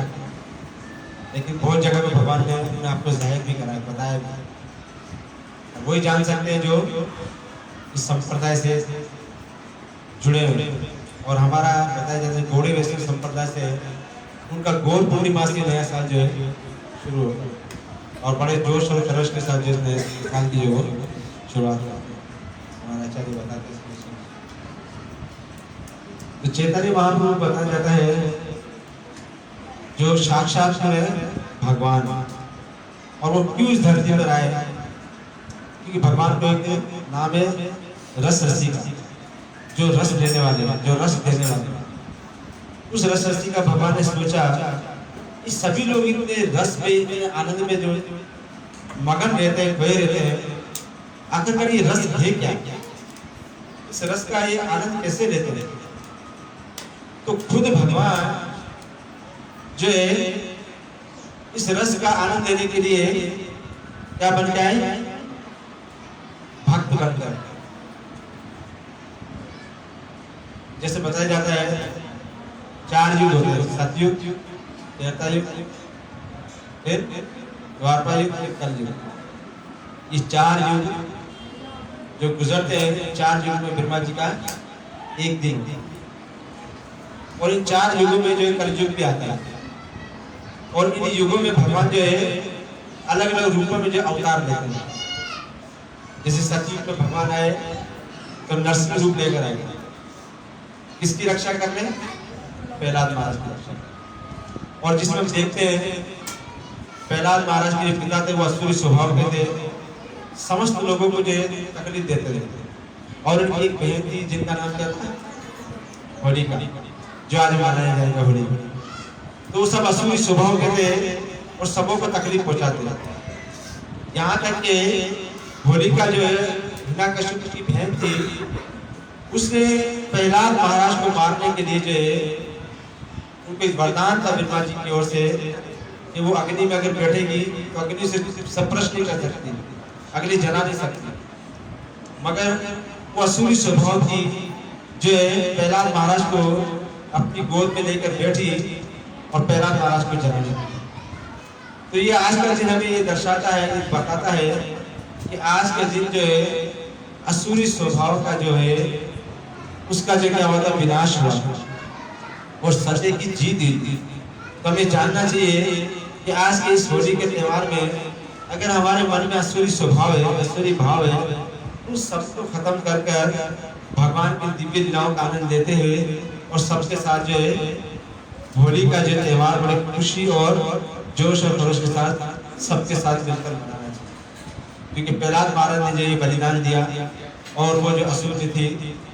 लेकिन बहुत जगह पे भगवान ने अपने आप को जाहिर भी कराया, बताया भी। वही जान सकते हैं जो इस संप्रदाय से जुड़े हुए। और हमारा बताया जाता है गौड़ी वैष्णव संप्रदाय से उनका गौर पूर्णिमा से नया साल जो है शुरू होगा और बड़े जोश और खरोश के साथ जो नए साल की जो शुरुआत हुआ। हमारा आचार्य बताते हैं। तो चैतन्य महाप्रभु बताया जाता है जो साक्षात है भगवान, और वो क्यों इस धरती पर आए? क्योंकि भगवान को एक नाम है रस रसिका, जो रस देने वाले, जो रस देने वाले। उस रस रसिका भगवान ने सोचा इस सभी लोग इतने रस में, इतने आनंद में जो मगन रहते हैं, खोए रहते हैं, आखिरकार ये रस है क्या? इस रस का ये आनंद कैसे लेते हैं? तो खुद भगवान जो है इस रस का आनंद लेने के लिए क्या बन के आए? भक्त बनकर। जैसे बताया जाता है 4 युग होते हैं, सतयुग, त्रेता युग, फिर द्वापर युग, फिर कलयुग। ये 4 युग जो गुजरते हैं, 4 युग में ब्रह्मा जी का एक दिन, और इन 4 युगों में जो कलयुग भी आता है। और इन युगों में भगवान जो है अलग अलग रूपों में जो अवतार लेते हैं। जैसे सचिव में भगवान आए तो नरसिंह रूप लेकर आए, किसकी रक्षा करने? प्रहलाद महाराज की रक्षा। और जिसमें हम देखते हैं प्रहलाद महाराज के पिता थे वो असुरी स्वभाव के थे, समस्त लोगों को जो तकलीफ देते थे। और उनकी एक बहन थी जिनका नाम क्या था? होलिका, जो आज मनाया जाएगा होली। तो वो सब असुरी स्वभाव के थे और सबों को तकलीफ पहुंचाते थे। यहाँ तक कि होलिका जो है हिरण्यकश्यप की बहन थी, उसने प्रहलाद महाराज को मारने के लिए जो है उनको एक वरदान था ब्रह्मा जी की ओर से कि वो अग्नि में अगर बैठेगी तो अग्नि से स्पर्श नहीं कर सकती, अग्नि जला नहीं सकती। मगर वो असुरी स्वभाव की जो है प्रहलाद महाराज को अपनी गोद में लेकर बैठी और प्रहलाद महाराज को जलाने लगी। तो ये आज का दिन हमें ये दर्शाता है, ये बताता है कि आज के दिन जो है असुरी स्वभाव का जो है उसका जो क्या होता विनाश हुआ और सत्य की जीत हुई। तो हमें जानना चाहिए कि आज के इस होली के त्यौहार में अगर हमारे मन में असुरी स्वभाव है, असुरी भाव है, उस सबको खत्म कर कर भगवान की दिव्य लीलाओं का आनंद लेते हुए और सबके साथ जो है होली का जो त्यौहार बड़े खुशी और जोश और खरोश के साथ सबके साथ मिलकर मनाना चाहिए। क्योंकि प्रहलाद महाराज ने जो ये बलिदान दिया और वो जो असुर थी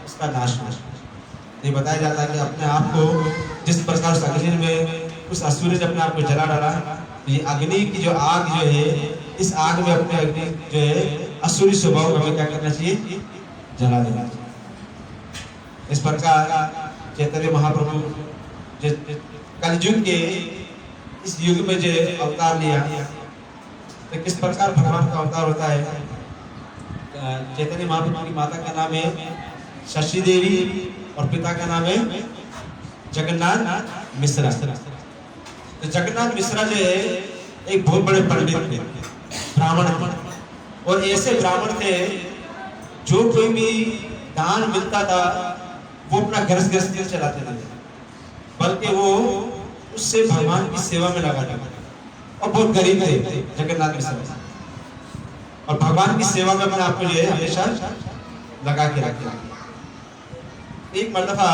उसका नाश हुआ। ये बताया जाता है कि अपने आप को जिस प्रकार उस अग्नि में उस असुर ने अपने आप को जला डाला, ये अग्नि की जो आग जो है, इस आग में अपने अग्नि जो है असुरी स्वभाव को हमें क्या करना चाहिए? जला देना चाहिए। इस प्रकार चैतन्य महाप्रभु कलयुग के इस युग में जो अवतार लिया, तो किस प्रकार भगवान का अवतार होता है? चैतन्य महाप्रभु की माता का नाम है शशि देवी और पिता का नाम है जगन्नाथ मिश्रा। तो जगन्नाथ मिश्रा जो है एक बहुत बड़े पंडित थे, ब्राह्मण थे, और ऐसे ब्राह्मण थे जो कोई भी दान मिलता था वो अपना घर चलाते थे, बल्कि वो उससे भगवान की सेवा में लगा था। और बहुत गरीब थे जगन्नाथ मिश्रा, और भगवान की सेवा में अपने आपको जो है हमेशा लगा के रखे। एक मरतबा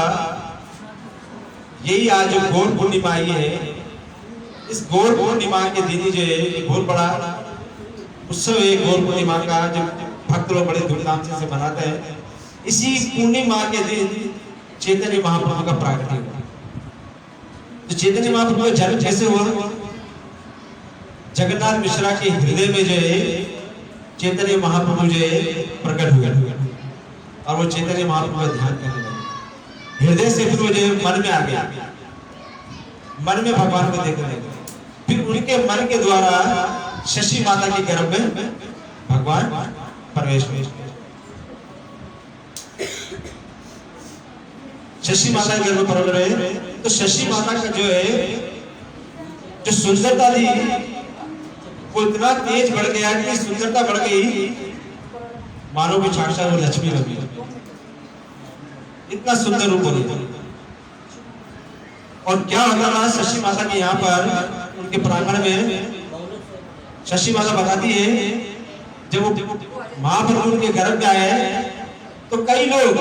यही आज जो गौर पूर्णिमा आई है, इस गौर पूर्णिमा के दिन जो है बहुत बड़ा उत्सव है गौर पूर्णिमा का, जो भक्त लोग बड़े धूमधाम से मनाते हैं। इसी पूर्णिमा के दिन चैतन्य महाप्रभु का प्रागट्य हुआ। तो चैतन्य महाप्रभु का जन्म कैसे हुआ? जगन्नाथ मिश्रा के हृदय में जो है चैतन्य महाप्रभु जो है प्रकट हुए और वो चैतन्य महाप्रभु का ध्यान करने लगे। हृदय से फिर वो जो मन में आ गया, मन में भगवान को देखने लगे। फिर उनके मन के द्वारा शशि माता के गर्भ में भगवान प्रवेश हुए। शशि माता के गर्भ में प्रवेश हुए तो शशि माता का जो है जो सुंदरता थी वो इतना तेज बढ़ गया कि सुंदरता बढ़ गई मानो कि साक्षात वो लक्ष्मी बन गई, इतना सुंदर रूप हो गया। और क्या होता था शशि माता के यहाँ पर उनके प्रांगण में, शशि माता बताती है जब वो महाप्रभु उनके घर में आए तो कई लोग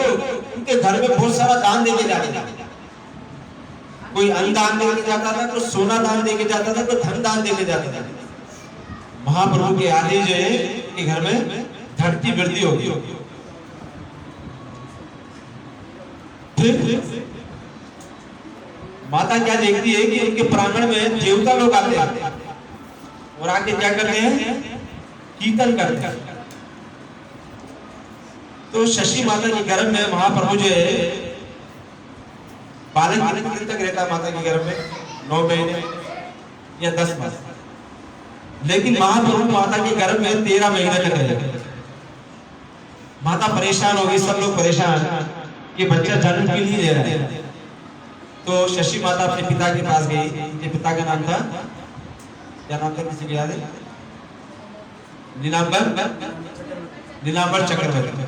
उनके घर में बहुत सारा दान देके जाते थे। कोई अन्न दान देके जाता था, कोई सोना दान देके जाता था, कोई धन दान देके जाता था। महाप्रभु के आदि जो है के घर में धन की वृद्धि होगी। फिर माता क्या देखती है कि उनके प्रांगण में देवता लोग आते हैं और आके क्या करते हैं? कीर्तन करते हैं। तो शशि माता के गर्भ में महाप्रभु जो है बालक कितने दिन तक रहता है माता के गर्भ में? 9 महीने या 10 मास। लेकिन महाप्रभु माता के गर्भ में 13 महीने तक रहे। माता परेशान हो गई, सब लोग परेशान, ये बच्चा जन्म क्यों नहीं ले रहा है। तो शशि माता अपने पिता के पास गई। उनके पिता का नाम था, क्या नाम था, किसी को याद है? नीलांबर चक्रवर्ती,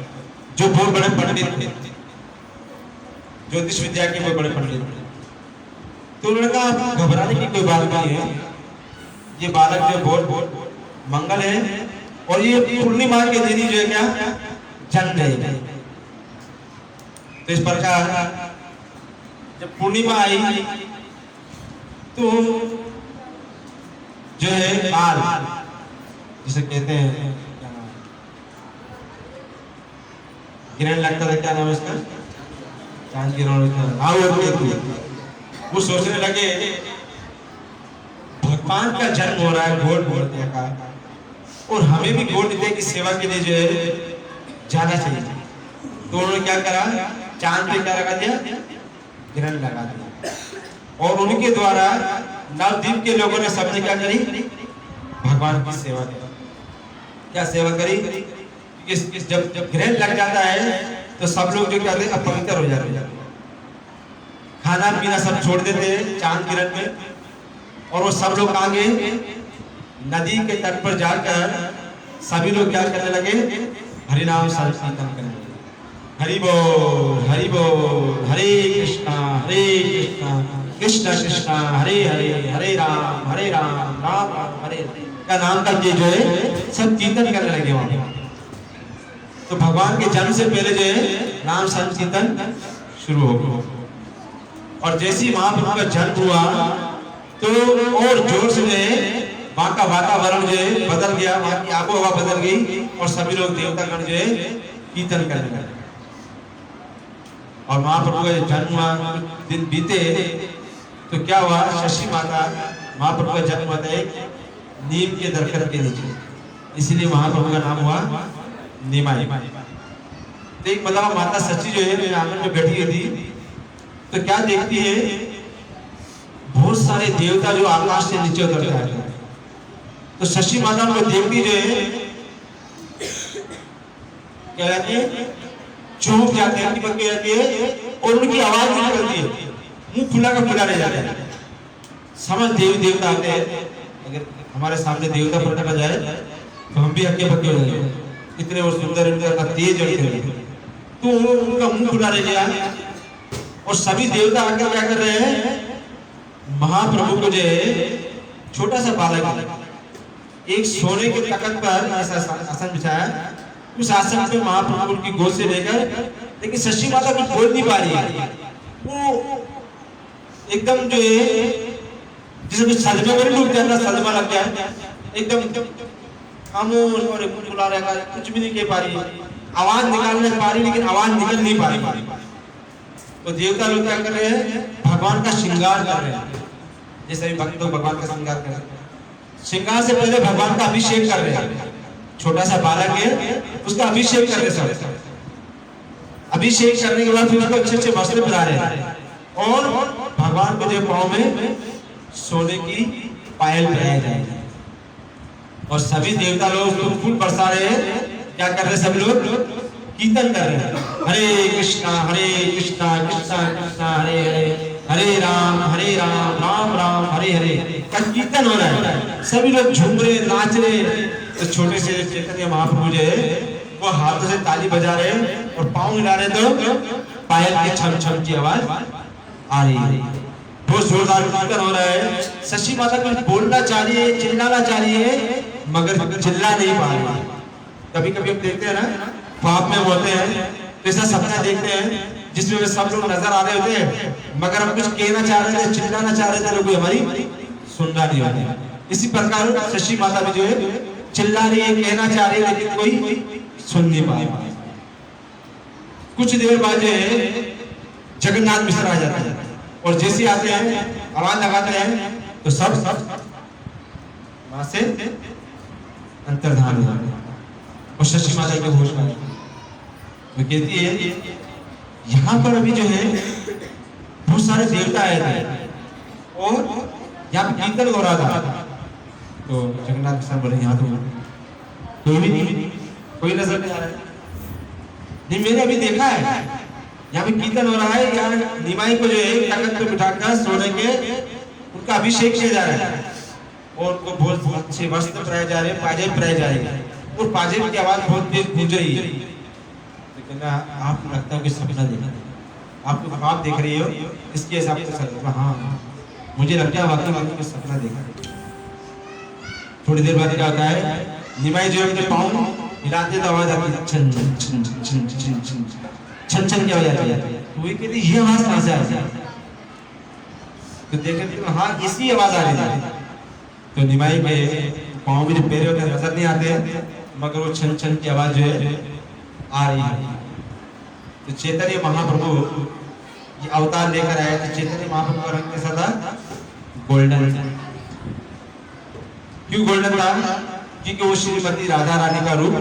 जो बहुत बड़े पंडित थे, ज्योतिष विद्या के बहुत बड़े पंडित थे। तो उन्होंने कहा घबराने की कोई बात नहीं है, ये बालक जो बहुत मंगल है और ये पूर्णिमा के दिन ही जो है क्या जन्म है। तो इस प्रकार जब पूर्णिमा आई तो जो है काल जिसे कहते हैं ग्रहण लगता था, क्या नाम है इसका, चांद ग्रहण, वो सोचने लगे भगवान का जन्म हो रहा है गौड़ नृत्य का और हमें भी गौड़ नृत्य की सेवा के लिए जो है जाना चाहिए। तो उन्होंने क्या करा, चांद पे क्या लगा दिया, ग्रहण लगा दिया और उनके द्वारा नवद्वीप के लोगों ने सबने क्या करी, भगवान की सेवा करी। क्या सेवा करी, जब ग्रहण लग जाता है तो सब लोग जो कहते हैं अपवित्र हो जाते हैं, खाना पीना सब छोड़ देते हैं चांद ग्रहण में और वो सब लोग आगे नदी के तट पर जाकर सभी लोग क्या करने लगे, हरिनाम संकीर्तन करने लगे। हरि बोल हरि बोल, हरे कृष्णा कृष्ण कृष्ण हरे हरे, हरे राम राम राम हरे का नाम का ये जो है सब कीर्तन करने लगे वहां। तो भगवान के जन्म से पहले जो है नाम संकीर्तन शुरू हो गया और जैसे ही महाप्रभु का जन्म हुआ तो और जोर से जो है वहां का वातावरण जो है बदल गया, वहां की आबोहवा बदल गई और सभी लोग देवतागण जो है कीर्तन करने लगे। और महाप्रभु का जन्म हुआ, दिन बीते तो क्या हुआ, शशि माता महाप्रभु का जन्म होता है नीम के दरख्त के नीचे, इसीलिए महाप्रभु का नाम हुआ नीमाई। तो एक मतलब माता सच्ची जो है मेरे आंगन में बैठी हुई थी तो क्या देखती है, बहुत सारे देवता जो आकाश से नीचे उतरते हैं। तो शशि माता को देखती जो है क्या कहती है, चौंक जाते हैं, निकल के जाती है और उनकी आवाज भी निकलती है, मुंह खुला का खुला रह जाता है। समझ देवी देवता आते हैं, अगर हमारे सामने देवता प्रकट हो जाए तो हम भी हक्के बक्के हो जाएंगे, इतने वो सुंदर इनका तेज है। तो उनका मुंह खुला रह गया और सभी देवता आकर क्या कर रहे हैं, महाप्रभु को जो है छोटा सा बालक एक सोने के तख्त पर ऐसा आसन बिछाया, उस आसन पे महाप्रभु की गोद से लेकर, लेकिन शशि माता कुछ बोल नहीं पा रही है, वो एकदम जो है जिसे कुछ सदमे में डूब जाता, सदमा लग गया, एकदम खामोश और बुला रहेगा, कुछ भी नहीं कह पा रही, आवाज निकालने पा रही लेकिन आवाज निकल नहीं पा रही। तो देवता लोग क्या कर रहे हैं, भगवान का श्रृंगार कर रहे हैं, जैसे भक्त लोग भगवान का श्रृंगार कर रहे हैं। श्रृंगार से पहले भगवान का अभिषेक कर रहे हैं, छोटा सा बालक है उसका अभिषेक कर रहे हैं। अभिषेक करने के बाद फिर उसको अच्छे अच्छे वस्त्र पहना रहे हैं और भगवान को जो पाँव में सोने की पायल पहनाई जाएगी और सभी देवता लोग उसको फूल बरसा रहे हैं। क्या कर रहे हैं, सभी लोग कीर्तन कर रहे हैं, हरे कृष्णा कृष्णा कृष्णा हरे हरे, हरे राम राम राम हरे हरे का कीर्तन हो रहा है। सभी लोग झूम रहे, नाच रहे। तो छोटे से चैतन्य महाप्रभु जो है वो हाथों से ताली बजा रहे हैं और पाँव हिला रहे, तो पायल की छम छम की आवाज आ रही है, बहुत जोरदार कीर्तन हो रहा है। शशि माता कुछ बोलना चाह रही है, चिल्लाना चाह रही है, मगर चिल्ला नहीं पा रही है। कभी कभी हम देखते हैं ना, ख्वाब में होते हैं तो ऐसा सपना देखते हैं जिसमें सब लोग नजर आ रहे होते हैं मगर हम कुछ कहना चाह रहे थे, चिल्लाना चाह रहे थे, लोग हमारी सुनना नहीं होती। इसी प्रकार शशि माता भी जो है चिल्ला रही है, कहना चाह रही है, लेकिन कोई सुन नहीं पा रहा। कुछ देर बाद जो है जगन्नाथ मिश्र आ जाते हैं और जैसे आते हैं आवाज लगाते हैं तो सब वहां से अंतर्धान हो जाते हैं और शशि माता की घोषणा वो कहती है, यहाँ पर अभी जो है बहुत सारे देवता आए थे और यहाँ पे कीर्तन हो रहा था। तो जगन्नाथ मिश्र बोले, यहाँ तो कोई भी नहीं, कोई नजर नहीं आ रहा है। नहीं, मैंने अभी देखा है यहाँ पे कीर्तन हो रहा है, यहाँ निमाई को जो है तख्त पे बिठाकर सोने के उनका अभिषेक किया जा रहा है और उनको बहुत अच्छे वस्त्र पहनाए जा रहे हैं, पाजेब पहनाए जा रहे हैं और पाजेब की आवाज बहुत तेज गूंज रही है। तो कहना, आपको लगता है कि सपना देखा, आपको ख्वाब देख रही हो, इसके हिसाब से हाँ मुझे लगता है वाकई में सपना देखा। थोड़ी देर बाद क्या होता है, निमाई जो अपने पाँव हिलाते तो आवाज आती है, छन छन छन छन छन छन छन छन की आवाज आती है। तो वही कहती ये आवाज कहाँ से आई? तो देखे तो हाँ इसी आवाज आ रही है। तो निमाई के पाँव में जो पैर होते हैं नजर नहीं आते, मगर वो छन छन की आवाज जो है आ रही है। तो चैतन्य महाप्रभु ये अवतार लेकर आए। तो चैतन्य महाप्रभु का रंग कैसा था? गोल्डन। क्यों गोल्डन था? क्योंकि वो श्रीमती राधा रानी का रूप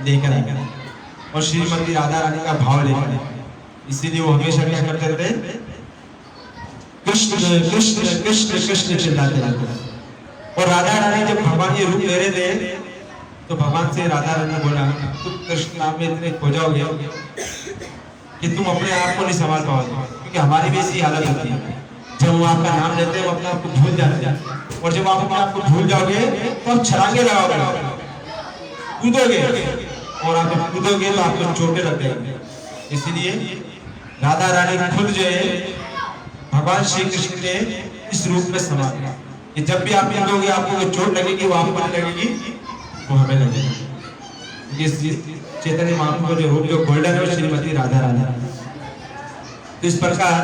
लेकर आए और श्रीमती राधा रानी का भाव लेकर आए। इसीलिए वो हमेशा क्या करते थे? कृष्ण कृष्ण कृष्ण कृष्ण चिल्लाते रहते। और राधा रानी जब भगवान ये रूप ले रहे थे तो भगवान से राधा रानी ने बोला, तुम कृष्ण नाम में इतने खो जाओगे कि तुम अपने आप को नहीं संभाल पाओगे, क्योंकि हमारी भी ऐसी हालत होती है। जब हम आपका नाम लेते हैं वो अपने आप को भूल जाते हैं, और जब आप अपने आप को भूल जाओगे तो आप छलांगे लगाओगे, कूदोगे, और आप जब कूदोगे तो आपको चोटें लग जाएंगी। इसीलिए राधा रानी खुद जो है भगवान श्री कृष्ण के इस रूप में समा कि जब भी आप कूदोगे आपको चोट लगेगी, वो आपको नहीं लगेगी, वो हमें लगेगी। इस चैतन्य महाप्रभु जो रूप जो गोल्डन है श्रीमती राधा रानी। तो इस प्रकार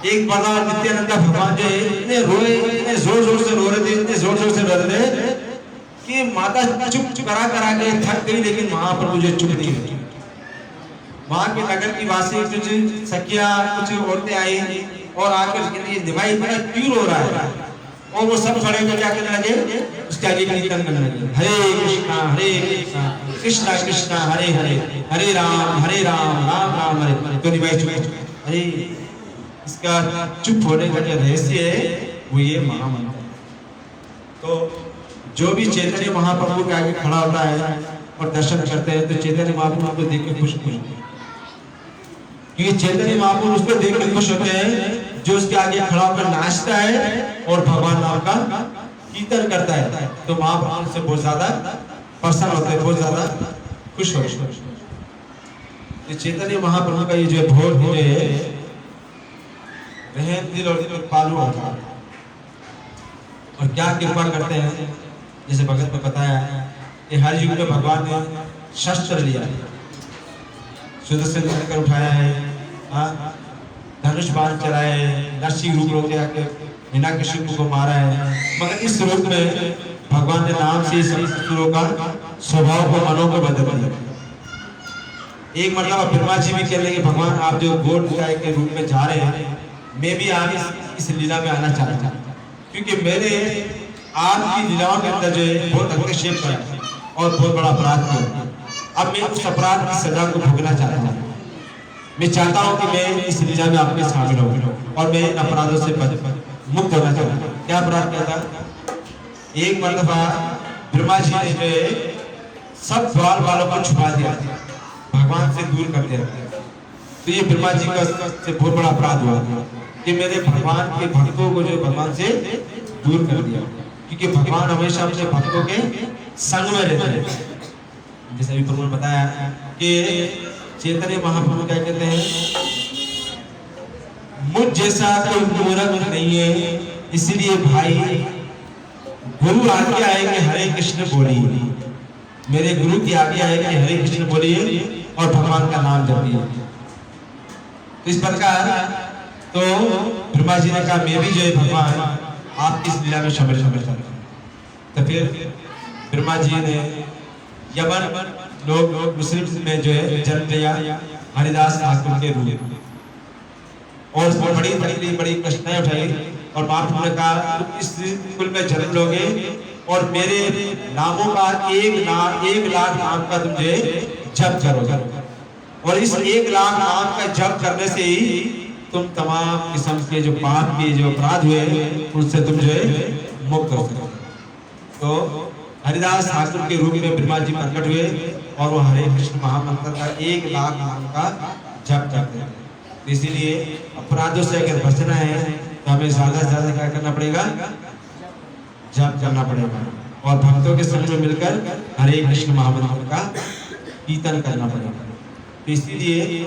एक बार नित्यानंद भगवान जो इतने रोए, इतने जोर जोर से रो रहे थे, इतने जोर जोर से रो रहे थे कि माता चुप करा करा के थक गई, लेकिन महाप्रभु जो चुप नहीं हुई। वहां के नगर की वासी कुछ सखिया कुछ औरतें आई और आकर कहती निभाई बड़ा क्यों रो रहा है, और वो सब खड़े होकर क्या करने लगे? उसके आगे कीर्तन करने लगे, हरे कृष्णा कृष्णा कृष्णा हरे हरे, हरे राम राम राम हरे। तो निभाई चुप, अरे इसका चुप होने का जो रहस्य है वो ये महामंत्र। तो जो भी चैतन्य महाप्रभु के आगे खड़ा होता है और दर्शन करते हैं तो चैतन्य महाप्रभु को देख के खुश होते हैं, क्योंकि चैतन्य महाप्रभु उसको देख के खुश होते हैं जो उसके आगे खड़ा होकर नाचता है और भगवान नाम का कीर्तन करता है। तो महाप्रभु से बहुत ज्यादा प्रसन्न होते हैं, बहुत ज्यादा खुश होते हैं। चैतन्य महाप्रभु का ये जो भोग जो है दिल और दिल पालू होता है, और क्या कृपा करते हैं। जैसे भगत में बताया कि हर युग में भगवान ने शस्त्र लिया, सुदर्शन चक्र उठाया है, धनुष बाण चलाया है, नरसिंह रूप लोग जाके हिरण्यकशिपु को मारा है, मगर इस रूप में भगवान ने नाम से शत्रुओं का स्वभाव को मनों को बदल दिया। एक मतलब ब्रह्मा जी भी कह लेंगे भगवान आप जो गोड गाय के रूप में जा रहे हैं, मैं भी आज इस लीला में आना चाहता हूँ, क्योंकि मैंने आपकी लीलाओं के अंदर जो है बहुत हस्तक्षेप किया और बहुत बड़ा अपराध किया। अब मैं उस अपराध की सजा को भुगतना चाहता हूँ। मैं चाहता हूँ कि मैं इस लीला में आपके शामिल हूँ और मैं इन अपराधों से मुक्त होना चाहता हूँ। क्या अपराध किया था? एक मर्तबा ब्रह्मा जी ने जो है सब द्वार वालों को छुपा दिया, भगवान से दूर कर दिया। तो ये ब्रह्मा जी का से बहुत बड़ा अपराध हुआ कि मेरे भगवान के भक्तों को जो भगवान से दूर कर दिया, क्योंकि भगवान हमेशा अपने भक्तों के संग में रहते हैं। जैसे अभी प्रभु ने बताया कि चैतन्य महाप्रभु क्या कहते हैं, मुझ जैसा कोई मूर्ख नहीं है, इसलिए भाई गुरु आज्ञा है कि हरे कृष्ण बोलिए। मेरे गुरु की आज्ञा है कि हरे कृष्ण बोलिए और भगवान का नाम जपिए। तो इस प्रकार तो ब्रह्मा जी ने कहा मैं भी जो है भगवान आपकी इस लीला में शामिल करता हूं। तो फिर ब्रह्मा जी ने यमन लोग मुस्लिम में जो है जन्म लिया हरिदास ठाकुर के रूप में, और उसमें बड़ी तकलीफ बड़ी कष्टाएं उठाई, और महाप्रभु ने कहा इस कुल में जन्म लोगे और मेरे नामों का एक लाख नाम का तुम जो जप करोगे, और इस 1 लाख नाम का जप करने से ही तुम तमाम किस्म के जो पाप के जो अपराध हुए उनसे तुम जो है मुक्त हो सको। तो हरिदास ठाकुर के रूप में ब्रह्मा जी प्रकट हुए और वो हरे कृष्ण महामंत्र का 1 लाख नाम का जप करते हैं। इसीलिए अपराधों से अगर बचना है तो हमें ज्यादा से ज्यादा क्या करना पड़ेगा? जप करना पड़ेगा, और भक्तों के संग में मिलकर हरे कृष्ण महामंत्र का कीर्तन करना पड़ेगा। तो इसीलिए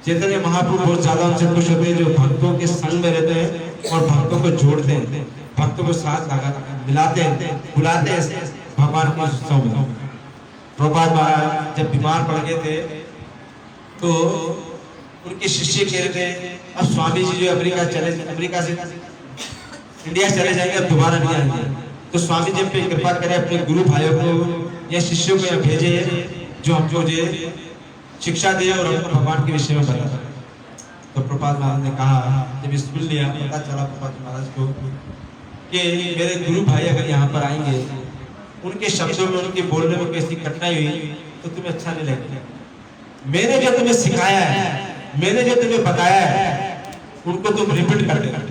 चैतन्य महाप्रभु बहुत ज्यादा उनसे खुश होते हैं जो भक्तों के संग में रहते हैं और भक्तों को जोड़ते हैं। भक्तों को साथ मिलाते बुलाते भगवान के उत्सव में। प्रभुपाद महाराज जब बीमार पड़ गए थे तो उनके शिष्य कह रहे थे अब स्वामी जी जो अमेरिका से इंडिया चले जाएंगे, अब दोबारा नहीं आएंगे। तो स्वामी जी पे कृपा करें, अपने गुरु भाइयों को या शिष्यों को यहाँ भेजे जो हमको जो शिक्षा दे और हमको भगवान के विषय में बता। तो प्रभुपाद महाराज ने कहा, जब सुन लिया, पता चला प्रभुपाद महाराज को कि मेरे गुरु भाई अगर यहाँ पर आएंगे, उनके शब्दों में उनके बोलने में कैसी कठिनाई हुई तो तुम्हें अच्छा नहीं लगेगा। मैंने जो तुम्हें सिखाया है, मैंने जो तुम्हें बताया है, उनको तुम रिपीट कर दो,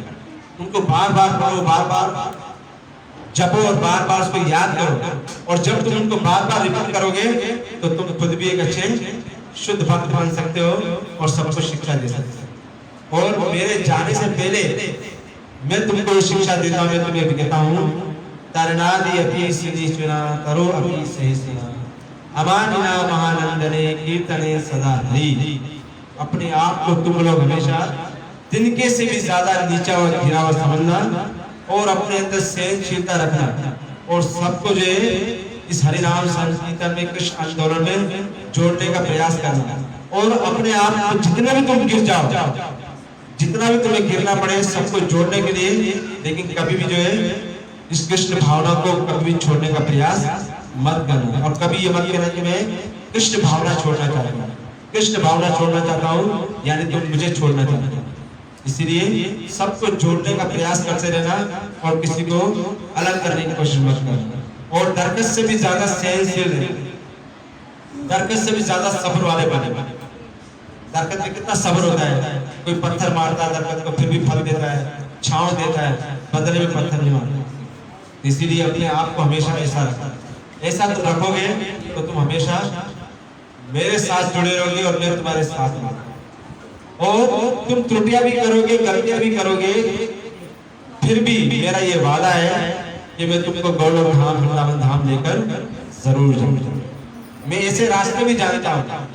उनको बार बार पढ़ो, बार बार जपो और बार बार उसको याद करो। और जब तुम उनको बार बार रिपीट करोगे तो तुम खुद भी एक अच्छे शुद्ध भक्त बन सकते हो और सबको शिक्षा दे सकते हो। और मेरे जाने से पहले मैं तुमको शिक्षा देता हूँ, मैं तुम्हें कहता हूँ, तरनादि अपि सिनिचुना तरो अपि सहिष्णुना अमानिना महानंदने कीर्तने सदा हरि। अपने आप को तुम लोग हमेशा तिनके से भी ज्यादा नीचा और गिरा हुआ समझना और अपने अंदर सहनशीलता रखना और सबको जो इस हरिनाम संकीर्तन में, कृष्ण आंदोलन में जोड़ने का प्रयास करना। और अपने आप को जितना भी तुम गिर जाओ, जितना भी तुम्हें गिरना पड़े, सबको जोड़ने के लिए, लेकिन कभी भी जो है इस कृष्ण भावना को कभी भी छोड़ने का प्रयास मत करना। और कभी ये मत कहना कि मैं कृष्ण भावना छोड़ना चाहता हूँ, कृष्ण भावना छोड़ना चाहता हूँ, यानी तुम मुझे छोड़ना चाहते हो। इसीलिए सबको जोड़ने का प्रयास करते रहना और किसी को अलग करने की कोशिश मत करना। और दरकस से भी ज्यादा सहनशील रहना, दरकस से भी ज्यादा सब्र वाले बने। दरकत में कितना सब्र होता है, कोई पत्थर मारता है दरकत को, फिर भी फल देता है, छांव देता है, बदले में पत्थर नहीं मारता। इसीलिए अपने आप को हमेशा ऐसा रखना, ऐसा तुम रखोगे तो तुम हमेशा मेरे साथ जुड़े रहोगे और मैं तुम्हारे साथ हूँ। और तुम त्रुटियां भी करोगे, गलतियां भी करोगे, फिर भी मेरा ये वादा है कि मैं तुमको गौरव धाम, वृंदावन धाम लेकर जरूर जाऊंगा। मैं ऐसे रास्ते भी जानता हूँ,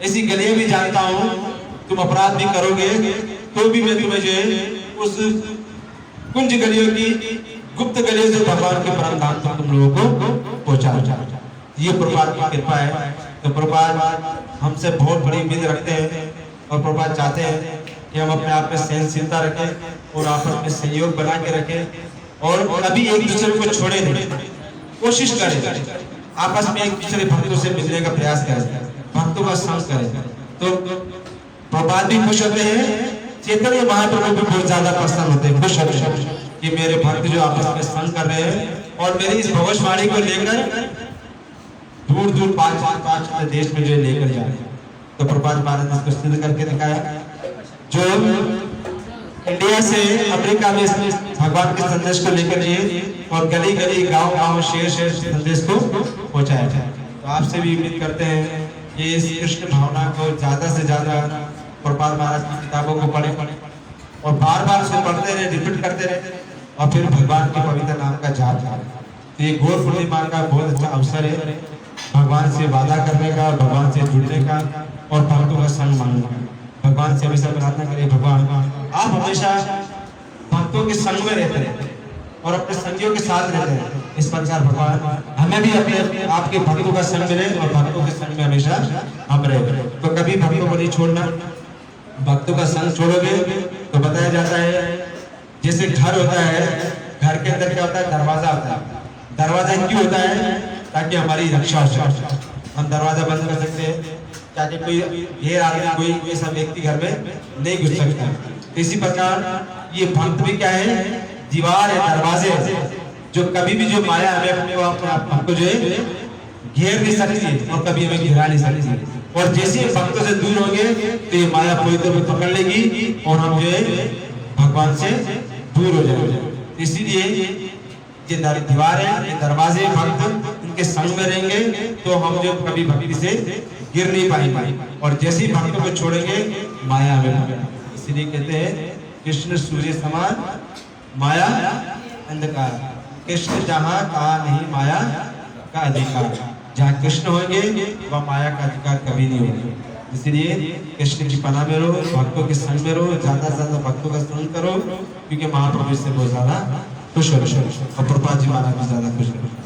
ऐसी गलियां भी जानता हूँ, तुम अपराध भी करोगे तो भी मैं तुम्हें जो है उस कुंज गलियों की, गुप्त गलियों से भगवान के परम धाम तक तुम लोगों को पहुंचा। ये प्रभुपाद की कृपा है। तो प्रभुपाद हमसे बहुत बड़ी उम्मीद रखते हैं और प्रभुपाद चाहते हैं कि हम अपने आप में सहनशीलता रखें और आपस में सहयोग बना के रखें और कभी एक दूसरे को छोड़े नहीं, कोशिश करें आपस में एक दूसरे भक्तों से मिलने का प्रयास करें, भक्तों का संग करें। तो प्रभुपाद भी खुश होते हैं, चैतन्य महाप्रभु भी बहुत ज्यादा प्रसन्न होते हैं, खुश होते हैं कि मेरे भक्त जो आपस में संग कर रहे हैं और मेरी इस भविष्यवाणी को लेकर दूर दूर पांच देश में जो लेकर जा रहे हैं। तो प्रभुपाद महाराज ने इसको सिद्ध करके दिखाया, जो इंडिया से अमेरिका में भगवान के संदेश को लेकर गए और गली गली, गांव गांव, शहर शहर संदेश को पहुंचाया जाए। तो आपसे भी उम्मीद करते हैं कि इस कृष्ण भावना को ज्यादा से ज्यादा प्रभुपाद महाराज की किताबों को पढ़े और बार बार उसको पढ़ते रहे, रिपीट करते रहे और फिर भगवान के पवित्र नाम का जाप करें। तो ये गौर पूर्णिमा का बहुत अच्छा अवसर है भगवान से वादा करने का, भगवान से जुड़ने का और भक्तों का संग मांगने का। भगवान से हमेशा प्रार्थना करें, भगवान आप हमेशा भक्तों के संग में रहते हैं और अपने संगियों के साथ रहते हैं। इस प्रकार भगवान हमें भी अपने आपके भक्तों का संग मिले और भक्तों के संग में हमेशा हम रहे। तो कभी भक्तों को नहीं छोड़ना, भक्तों का संग छोड़ोगे तो बताया जाता है जैसे घर होता है, घर के अंदर क्या होता है, दरवाजा होता है। दरवाजा क्यों होता है? ताकि हमारी रक्षा हो सके। हम दरवाजा बंद कर सकते हैं ताकि कोई गैर आदमी, कोई ऐसा व्यक्ति घर में नहीं घुस सकता। इसी प्रकार ये भक्त भी क्या है, दीवार है, दरवाजे, जो कभी भी जो माया हमें हमको जो है घेर नहीं सकती और कभी हमें घिरा नहीं सकती। और जैसे भक्तों से दूर होंगे तो ये माया पूरी तरह पकड़ लेगी और हम जो है भगवान से दूर हो जाएंगे। इसीलिए ये दीवार है, ये दरवाजे, भक्त इनके संग में रहेंगे तो हम जो कभी भक्ति से गिर नहीं पाएंगे और जैसे ही भक्तों को छोड़ेंगे माया हमें। इसीलिए कहते हैं कृष्ण सूर्य समान, माया अंधकार। कृष्ण जहाँ कहा नहीं माया का अधिकार, जहाँ कृष्ण होंगे वह माया का अधिकार कभी नहीं होगा। इसलिए कृष्ण की पनाह में रहो, भक्तों के संग में रहो, ज्यादा से ज्यादा भक्तों का संग करो, क्योंकि महाप्रभु इससे बहुत ज्यादा खुश हो रहे और प्रभुपाद जी महाराज भी ज्यादा खुश हो रहे।